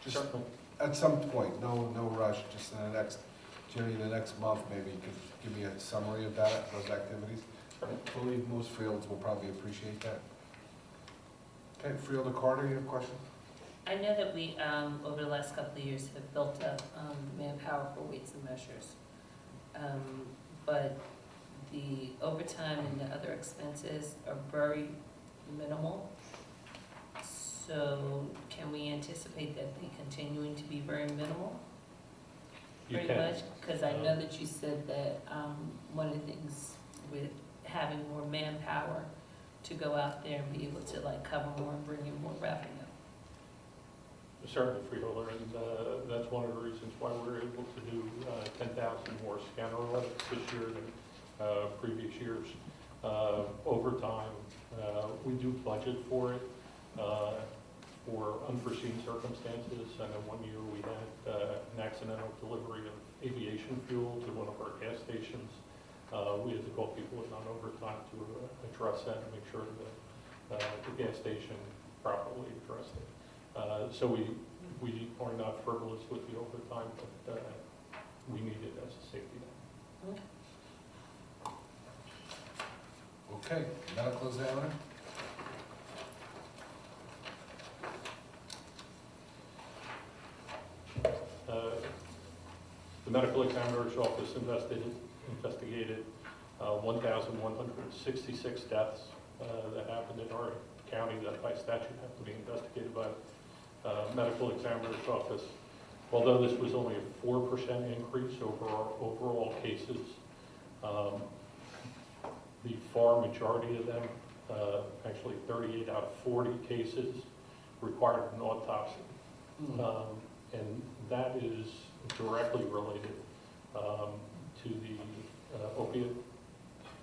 Just Certainly. at some point, no rush, just in the next, during the next month, maybe you could give me a summary of that, those activities. I believe most fields will probably appreciate that. Okay, Fielder Carter, you have a question? I know that we, over the last couple of years, have built up manpower for Weights and Measures. But the overtime and the other expenses are very minimal. So can we anticipate that they continuing to be very minimal? You Pretty can. much, because I know that you said that one of the things with having more manpower to go out there and be able to like cover more and bring in more revenue. Certainly, Freeholder, and that's one of the reasons why we're able to do 10,000 more scanner audits this year than previous years. Overtime, we do budget for it for unforeseen circumstances. I know one year we had an accidental delivery of aviation fuel to one of our gas stations. We had to call people in on overtime to address that and make sure that the gas station properly addressed it. So we are not frivolous with the overtime, but we need it as a safety net. Okay, medical examiner? The medical examiner's office investigated 1,166 deaths that happened in our county that by statute have to be investigated by medical examiner's office. Although this was only a 4% increase over our overall cases, the far majority of them, actually 38 out of 40 cases, required an autopsy. And that is directly related to the opiate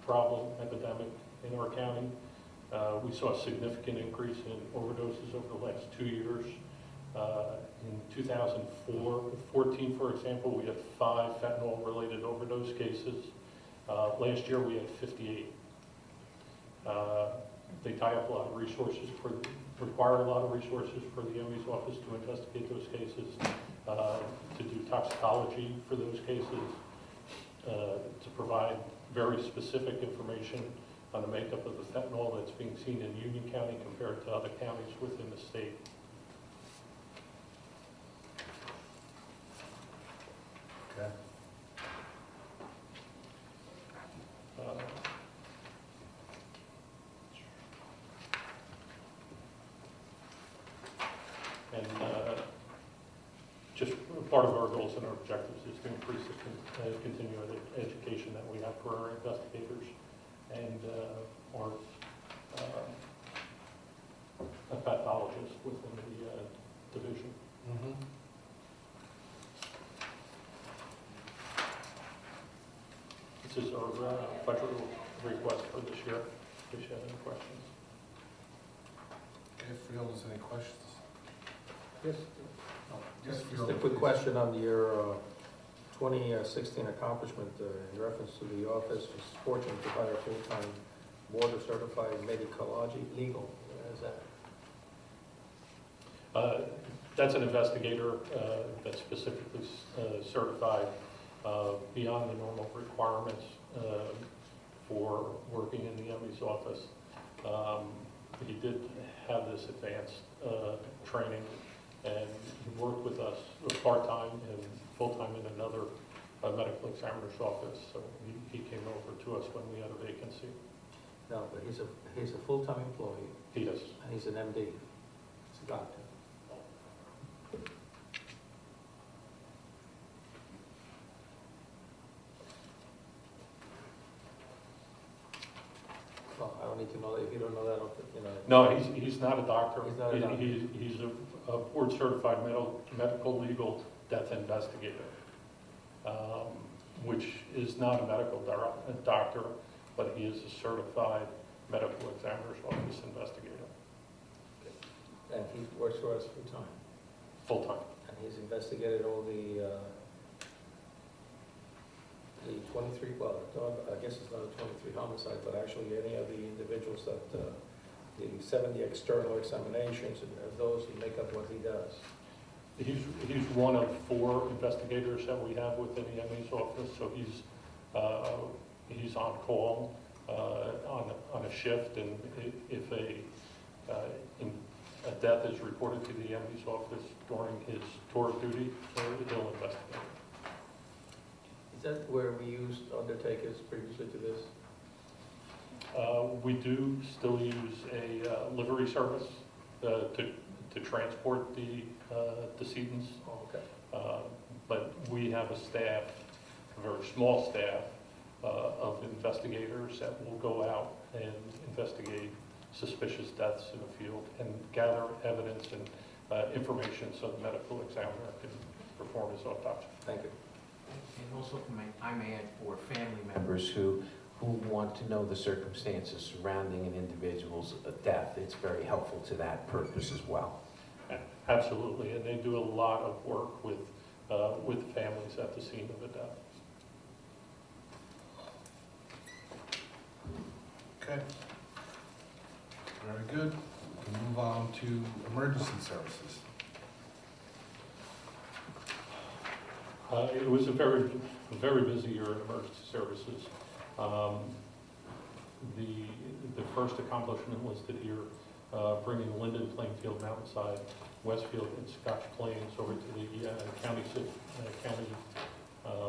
problem epidemic in our county. We saw a significant increase in overdoses over the last 2 years. In 2014, for example, we had 5 fentanyl-related overdose cases. Last year, we had 58. They tie up a lot of resources, require a lot of resources for the ME's office to investigate those cases, to do toxicology for those cases, to provide very specific information on the makeup of the fentanyl that's being seen in Union County compared to other counties within the state. Okay. Just part of our goals and our objectives is to increase the continuing education that we have for our investigators and our pathologists within the division. Mm-hmm. this is our budget request for this year. If you have any questions. Okay, Freeholders, any questions? Yes. Yes, Just a quick question on your 2016 accomplishment in reference to the office was fortunate to hire a full-time board-certified medicology legal. What is that? That's an investigator that's specifically certified beyond the normal requirements for working in the ME's office. He did have this advanced training, and he worked with us part-time and full-time in another medical examiner's office. So he came over to us when we had a vacancy. No, but he's a full-time employee. He is. And he's an MD. He's a doctor. Well, I don't need to know that. If you don't know that, I don't think, you know. No, he's not a doctor. He's not a doctor. He's a board-certified medical legal death investigator, which is not a medical doctor, but he is a certified medical examiner's office investigator. And he works for us full-time. Full-time. And he's investigated all the 23, well, I guess it's not a 23 homicide, but actually any of the individuals that, the 70 external examinations, and those who make up what he does. He's one of 4 investigators that we have within the ME's office, so he's on call on a shift, and if a death is reported to the ME's office during his tour of duty, he'll investigate. Is that where we used undertakers previously to this? We do still use a livery service to transport the decedents. Oh, okay. But we have a staff, a very small staff, of investigators that will go out and investigate suspicious deaths in the field and gather evidence and information so the medical examiner can perform his autopsy. Thank you. And also, I may add, for family members who want to know the circumstances surrounding an individual's death, it's very helpful to that purpose as well. Absolutely, and they do a lot of work with families at the scene of a death. Okay. Very good. We can move on to emergency services. It was a very busy year in emergency services. The first accomplishment listed here, bringing Linden, Plainfield, Mountainside, Westfield, and Scotch Plains over to the county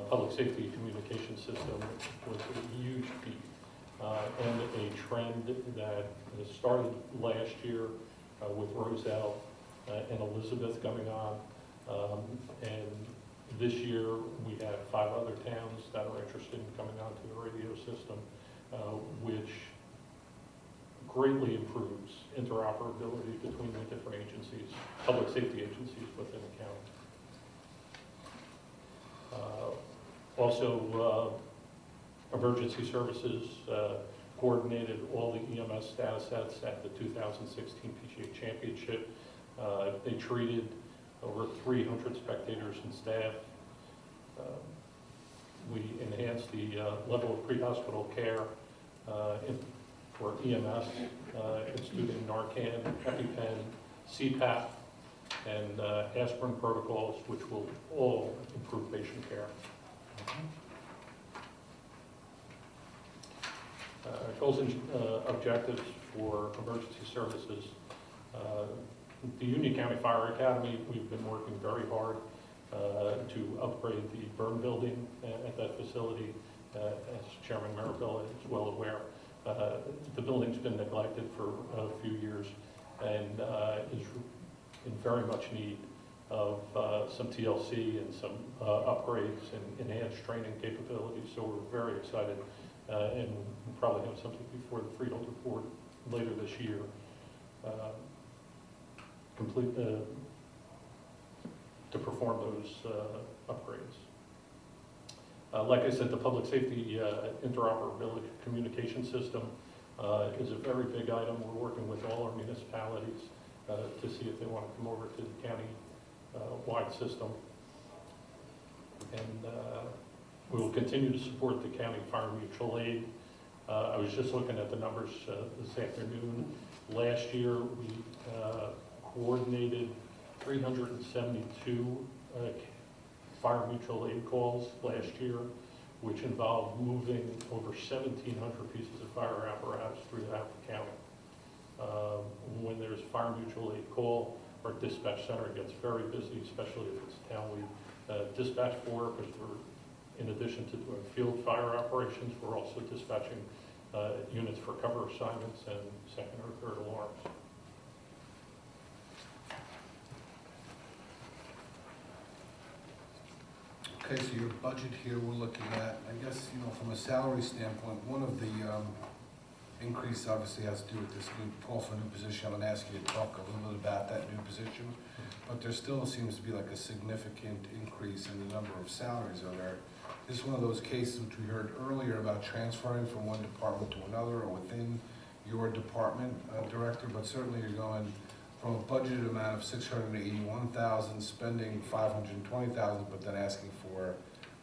public safety communication system was a huge feat, and a trend that started last year with Roselle and Elizabeth coming on, and this year, we have 5 other towns that are interested in coming onto the radio system, which greatly improves interoperability between the different agencies, public safety agencies within the county. Also, emergency services coordinated all the EMS status sets at the 2016 PGA Championship. They treated over 300 spectators and staff. We enhanced the level of pre-hospital care for EMS, instituting Narcan, EpiPen, CPAP, and aspirin protocols, which will all improve patient care. Goals and objectives for emergency services. The Union County Fire Academy, we've been working very hard to upgrade the burn building at that facility. As Chairman Maribel is well aware, the building's been neglected for a few years and is in very much need of some TLC and some upgrades and enhanced training capabilities. So we're very excited, and we'll probably have something before the Freeholder Board later this year. To perform those upgrades. Like I said, the public safety interoperability communication system is a very big item. We're working with all our municipalities to see if they want to come over to the county-wide system. And we will continue to support the county fire mutual aid. I was just looking at the numbers this afternoon. Last year, we coordinated 372 fire mutual aid calls last year, which involved moving over 1,700 pieces of fire apparatus throughout the county. When there's fire mutual aid call, our dispatch center gets very busy, especially if it's a town we dispatch for, because we're, in addition to doing field fire operations, we're also dispatching units for cover assignments and second or third alarms. Okay, so your budget here, we're looking at, I guess, you know, from a salary standpoint, one of the increase obviously has to do with this new call for a new position. I'm going to ask you to talk a little bit about that new position, but there still seems to be like a significant increase in the number of salaries. Are there, this is one of those cases which we heard earlier about transferring from one department to another or within your department, director, but certainly you're going from a budgeted amount of $681,000, spending $520,000, but then asking for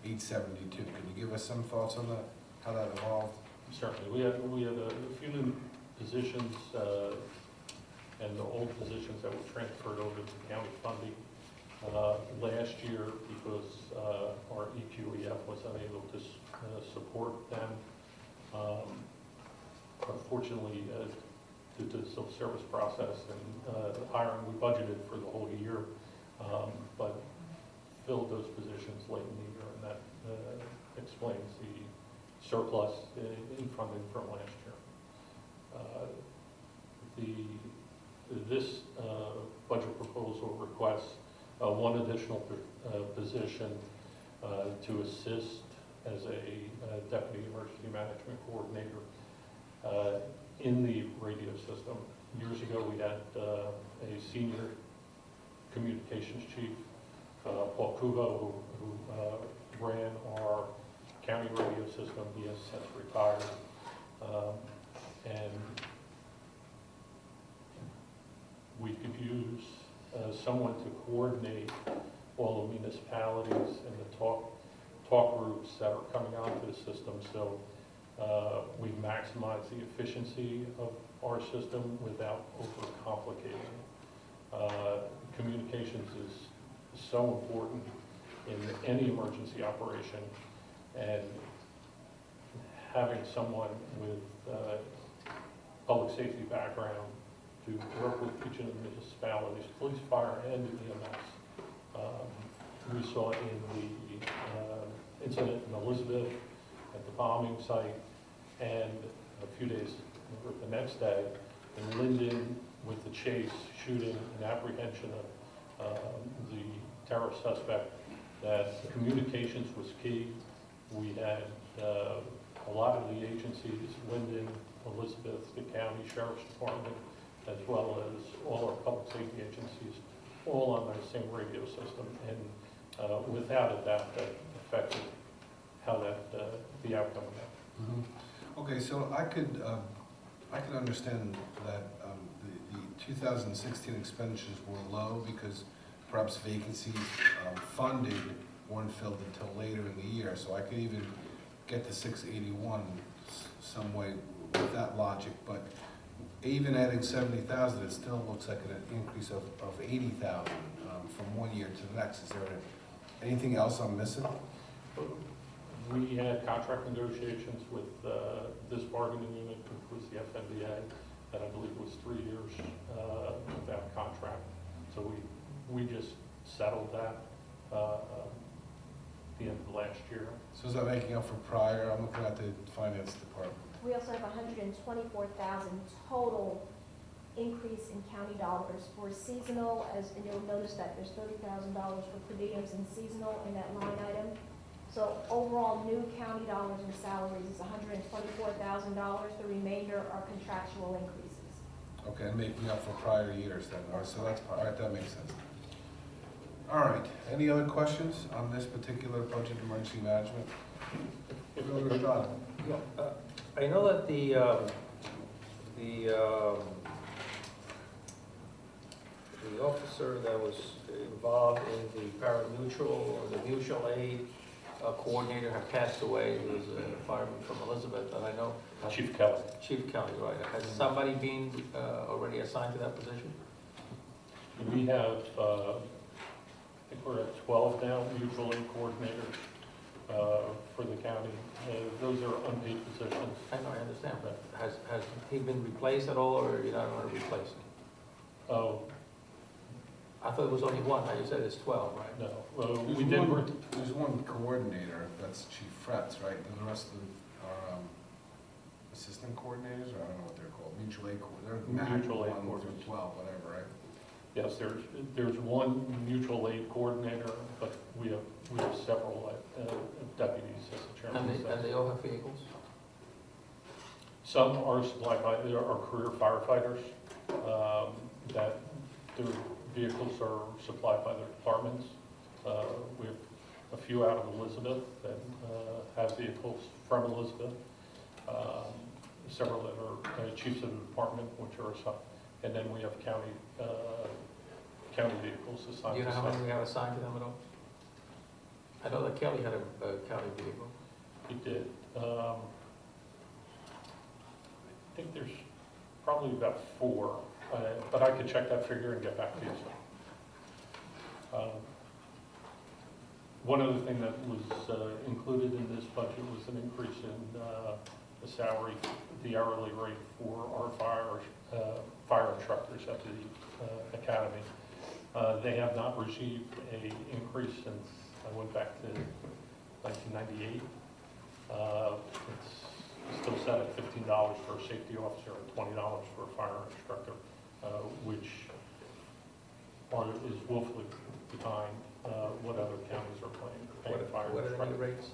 $872. Can you give us some thoughts on that, how that evolved? Certainly. We had a few new positions and the old positions that were transferred over to county funding last year because our EQEF was unable to support them. Unfortunately, due to the civil service process and the hiring, we budgeted for the whole year, but filled those positions late in the year, and that explains the surplus in funding from last year. This budget proposal requests one additional position to assist as a deputy emergency management coordinator in the radio system. Years ago, we had a senior communications chief, Paul Kuvo, who ran our county radio system. He has since retired. And we could use someone to coordinate all the municipalities and the talk groups that are coming onto the system. So we maximize the efficiency of our system without overcomplicating it. Communications is so important in any emergency operation, and having someone with public safety background to work with each of the municipalities, police, fire, and EMS. We saw in the incident in Elizabeth at the bombing site, and a few days, the next day, in Linden with the chase, shooting, and apprehension of the terror suspect, that communications was key. We had a lot of the agencies, Linden, Elizabeth, the county sheriff's department, as well as all our public safety agencies, all on the same radio system, and without a doubt, that affected how the outcome of that. Mm-hmm. Okay, so I could understand that the 2016 expenditures were low because perhaps vacancies funded weren't filled until later in the year. So I could even get the 681 some way with that logic. But even adding 70,000, it still looks like an increase of 80,000 from one year to the next. Is there anything else I'm missing? We had contract negotiations with this bargaining unit, which was the FNBA, that I believe was 3 years without contract. So we just settled that the end of last year. So is that making up for prior? I'm looking at the finance department. We also have 124,000 total increase in county dollars for seasonal, and you'll notice that there's $30,000 for per diems and seasonal in that line item. So overall, new county dollars and salaries is $124,000. The remainder are contractual increases. Okay, making up for prior years then. All right, so that's all right. That makes sense. All right. Any other questions on this particular budget emergency management? Fielder Estrada. Yeah, I know that the officer that was involved in the pari-mutual or the mutual aid coordinator had passed away. He was a fireman from Elizabeth, and I know. Chief Kelly. Chief Kelly, right. Has somebody been already assigned to that position? We have, I think we're at 12 now, mutual aid coordinators for the county. Those are unpaid positions. I know, I understand, but has he been replaced at all, or you don't want to replace him? Oh, I thought it was only one. Now you said it's 12, right? no. There's one coordinator, that's Chief Fretz, right? And the rest of them are assistant coordinators, or I don't know what they're called, mutual aid coordinators. Mutual aid 1 through coordinators. 12, whatever, right? Yes, there's one mutual aid coordinator, but we have several deputies, as the chairman And says. they all have vehicles? Some are supplied by, there are career firefighters, that their vehicles are supplied by their departments. We have a few out of Elizabeth that have vehicles from Elizabeth. Several that are chiefs of the department, which are assigned. And then we have county vehicles assigned. Do you know to how many staff. we have assigned to them at all? I know that Kelly had a county vehicle. He did. I think there's probably about 4, but I could check that figure and get back to you. One other thing that was included in this budget was an increase in the salary, the hourly rate for our fire instructors at the academy. They have not received an increase since I went back to 1998. It's still set at $15 for a safety officer and $20 for a fire instructor, which is woefully behind what other counties are paying fire What are the new instructors. rates?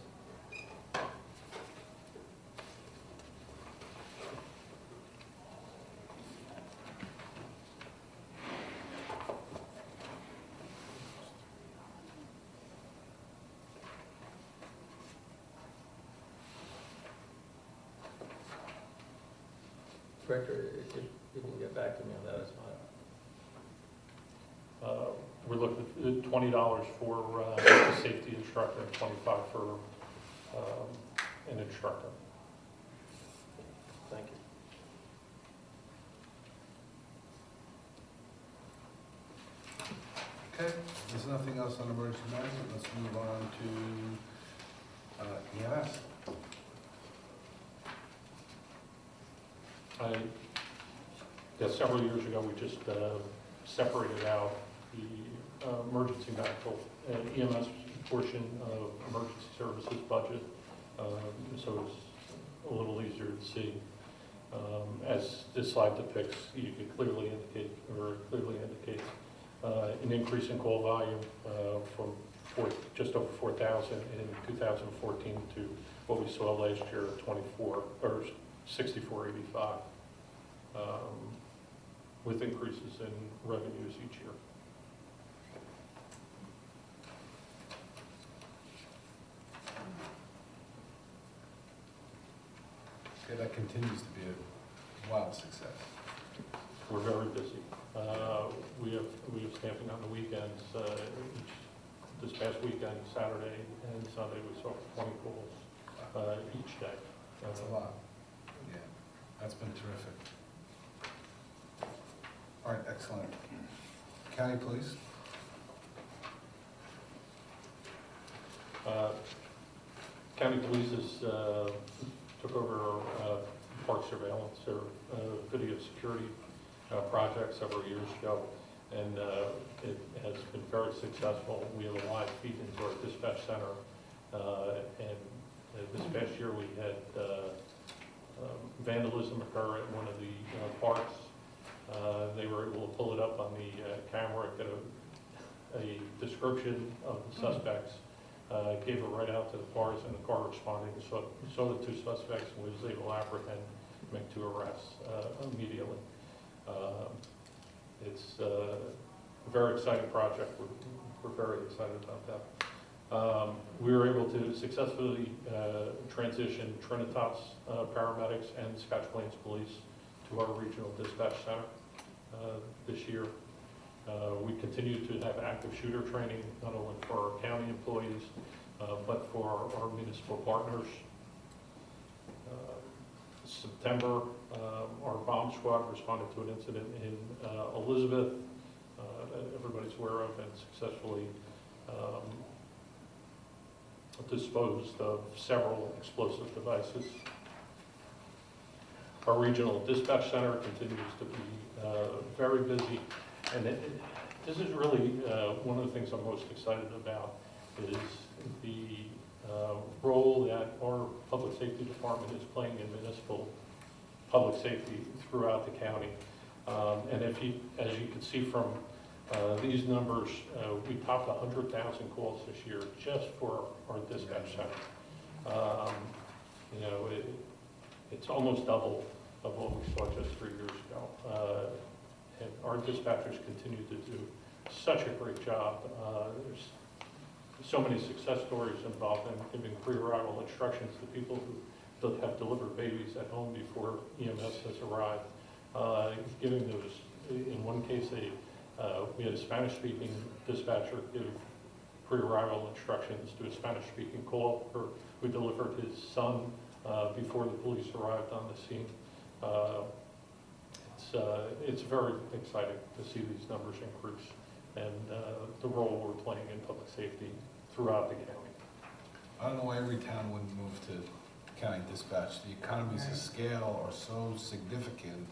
Director, if you can get back to me on that, it's fine. We're looking at $20 for a safety instructor and $25 for an instructor. Thank you. Okay, if there's nothing else on emergency management, let's move on to EMS. Several years ago, we just separated out the emergency medical EMS portion of emergency services budget, so it's a little easier to see. As this slide depicts, you can clearly indicate, or it clearly indicates an increase in call volume from just over 4,000 in 2014 to what we saw last year at 6485, with increases in revenues each year. Okay, that continues to be a wild success. We're very busy. We have staffing on the weekends. This past weekend, Saturday and Sunday, we saw 20 calls each day. That's a lot. Yeah, that's been terrific. All right, excellent. County Police? County Police took over park surveillance or video security project several years ago, and it has been very successful. We have a live feed into our dispatch center, and this past year we had vandalism occur at one of the parks. They were able to pull it up on the camera, get a description of the suspects, gave it right out to the cars, and the car responded, saw the 2 suspects, and was able to apprehend, make 2 arrests immediately. It's a very exciting project. We're very excited about that. We were able to successfully transition Trinitas paramedics and Scotch Plains Police to our regional dispatch center this year. We continue to have active shooter training, not only for our county employees, but for our municipal partners. September, our bomb squad responded to an incident in Elizabeth that everybody's aware of, and successfully disposed of several explosive devices. Our regional dispatch center continues to be very busy, and this is really one of the things I'm most excited about is the role that our public safety department is playing in municipal public safety throughout the county. And as you can see from these numbers, we topped 100,000 calls this year just for our dispatch center. You know, it's almost double of what we saw just 3 years ago. And our dispatchers continue to do such a great job. There's so many success stories involved in giving pre-arrival instructions to people who have delivered babies at home before EMS has arrived. Giving those, in one case, we had a Spanish-speaking dispatcher give pre-arrival instructions to a Spanish-speaking call who delivered his son before the police arrived on the scene. It's very exciting to see these numbers increase and the role we're playing in public safety throughout the county. I don't know why every town wouldn't move to county dispatch. The economies of scale are so significant,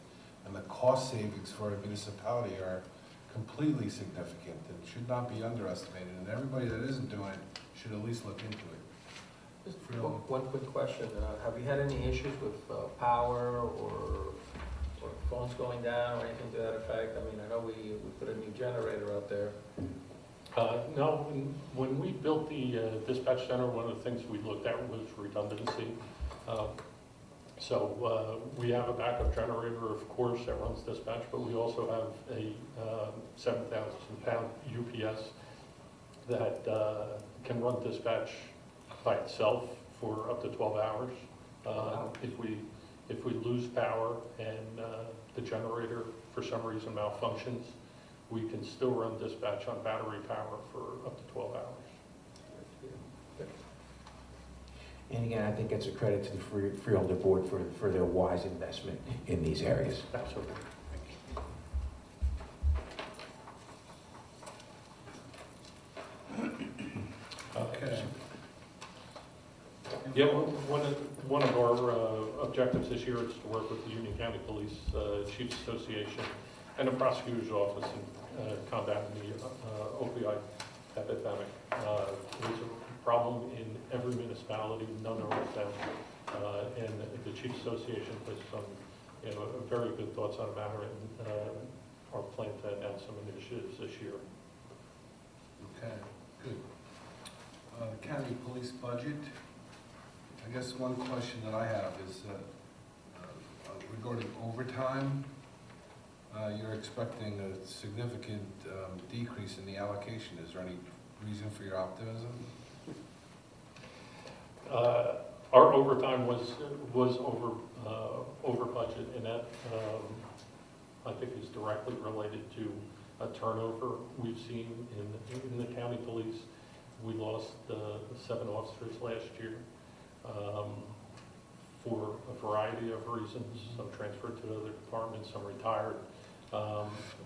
and the cost savings for a municipality are completely significant and should not be underestimated. And everybody that isn't doing it should at least look into it. Just one quick question. Have you had any issues with power or phones going down or anything to that effect? I mean, I know we put a new generator out there. No, when we built the dispatch center, one of the things we looked at was redundancy. So we have a backup generator, of course, that runs dispatch, but we also have a 7,000-pound UPS that can run dispatch by itself for up to 12 hours. If we lose power and the generator for some reason malfunctions, we can still run dispatch on battery power for up to 12 hours. And again, I think that's a credit to the Freeholder Board for their wise investment in these areas. Absolutely. Okay. Yeah, one of our objectives this year is to work with the Union County Police Chiefs Association and the Prosecutor's Office in combating the opioid epidemic. It's a problem in every municipality, none are exempt, and the Chiefs Association has some, very good thoughts on the matter, and are planning to announce some initiatives this year. Okay, good. The county police budget. I guess one question that I have is regarding overtime. You're expecting a significant decrease in the allocation. Is there any reason for your optimism? Our overtime was over budget, and that I think is directly related to a turnover we've seen in the county police. We lost 7 officers last year for a variety of reasons. Some transferred to other departments, some retired.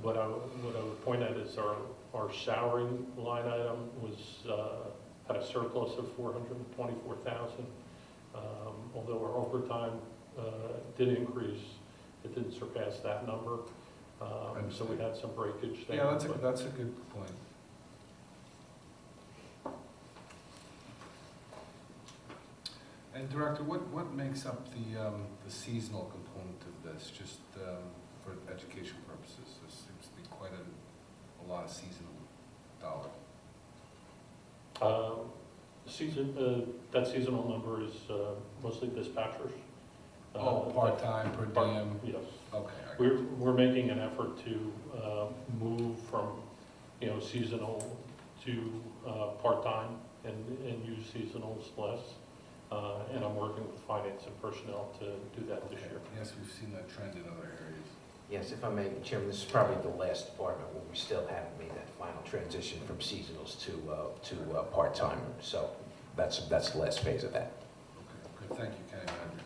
What I would point at is our salary line item had a surplus of $424,000. Although our overtime did increase, it didn't surpass that number. So we had some breakage there. Yeah, that's a good point. And Director, what makes up the seasonal component of this, just for education purposes? There seems to be quite a lot of seasonal dollars. That seasonal number is mostly dispatchers. Part-time, per diem? Yes. Okay. We're making an effort to move from, seasonal to part-time and use seasonals less. And I'm working with finance and personnel to do that this year. Yes, we've seen that trend in other areas. Yes, if I may, Chairman, this is probably the last department where we still haven't made that final transition from seasonals to part-time. So that's the last phase of that. Okay, good, thank you, County Manager.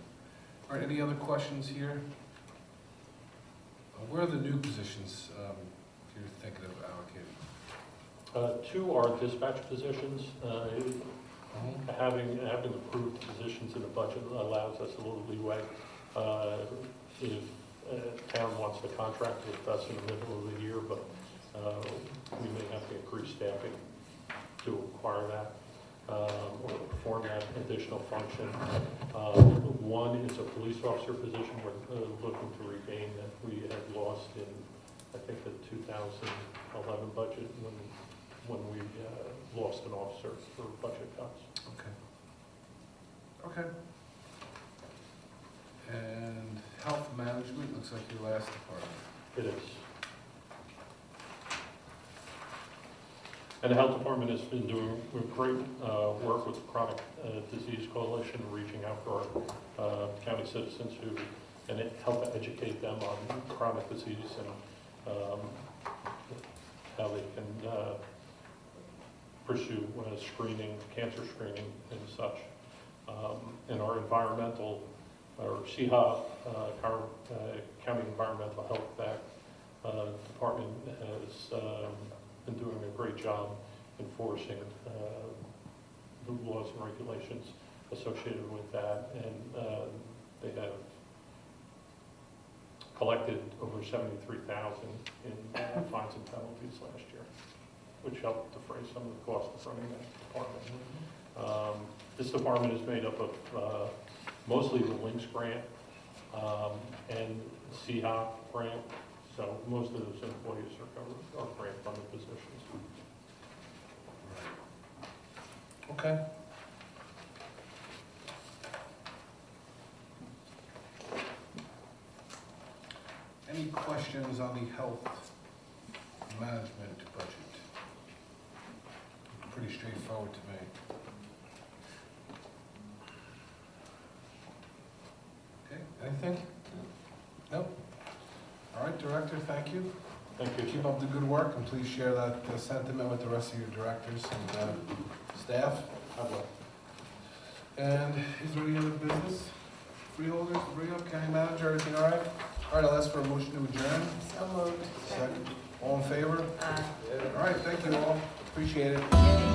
All right, any other questions here? Where are the new positions you're thinking of allocating? Two are dispatch positions. Having approved positions in the budget allows us a little leeway. If town wants to contract with us in the middle of the year, but we may have to increase staffing to acquire that or perform that additional function. One is a police officer position we're looking to regain that we had lost in, I think, the 2011 budget when we lost an officer for budget cuts. Okay. Okay. And health management looks like your last department. It is. And the health department has been doing great work with the Chronic Disease Coalition, reaching out for our county citizens and help educate them on chronic disease and how they can pursue screening, cancer screening and such. And our environmental, or CHA, County Environmental Health Act Department has been doing a great job enforcing the laws and regulations associated with that. And they have collected over $73,000 in fines and penalties last year, which helped defray some of the costs of running that department. This department is made up of mostly the LINKS grant and CHA grant, so most of those employees are grant-funded positions. Okay. Any questions on the health management budget? Pretty straightforward to me. Okay, anything? No? All right, Director, thank you. Thank you. Keep up the good work, and please share that sentiment with the rest of your directors and staff. I will. And is there any other business? Freeholders to bring up, County Manager, everything all right? All right, I'll ask for a motion to adjourn. So moved. Second. All in favor? Aye. All right, thank you all. Appreciate it. Any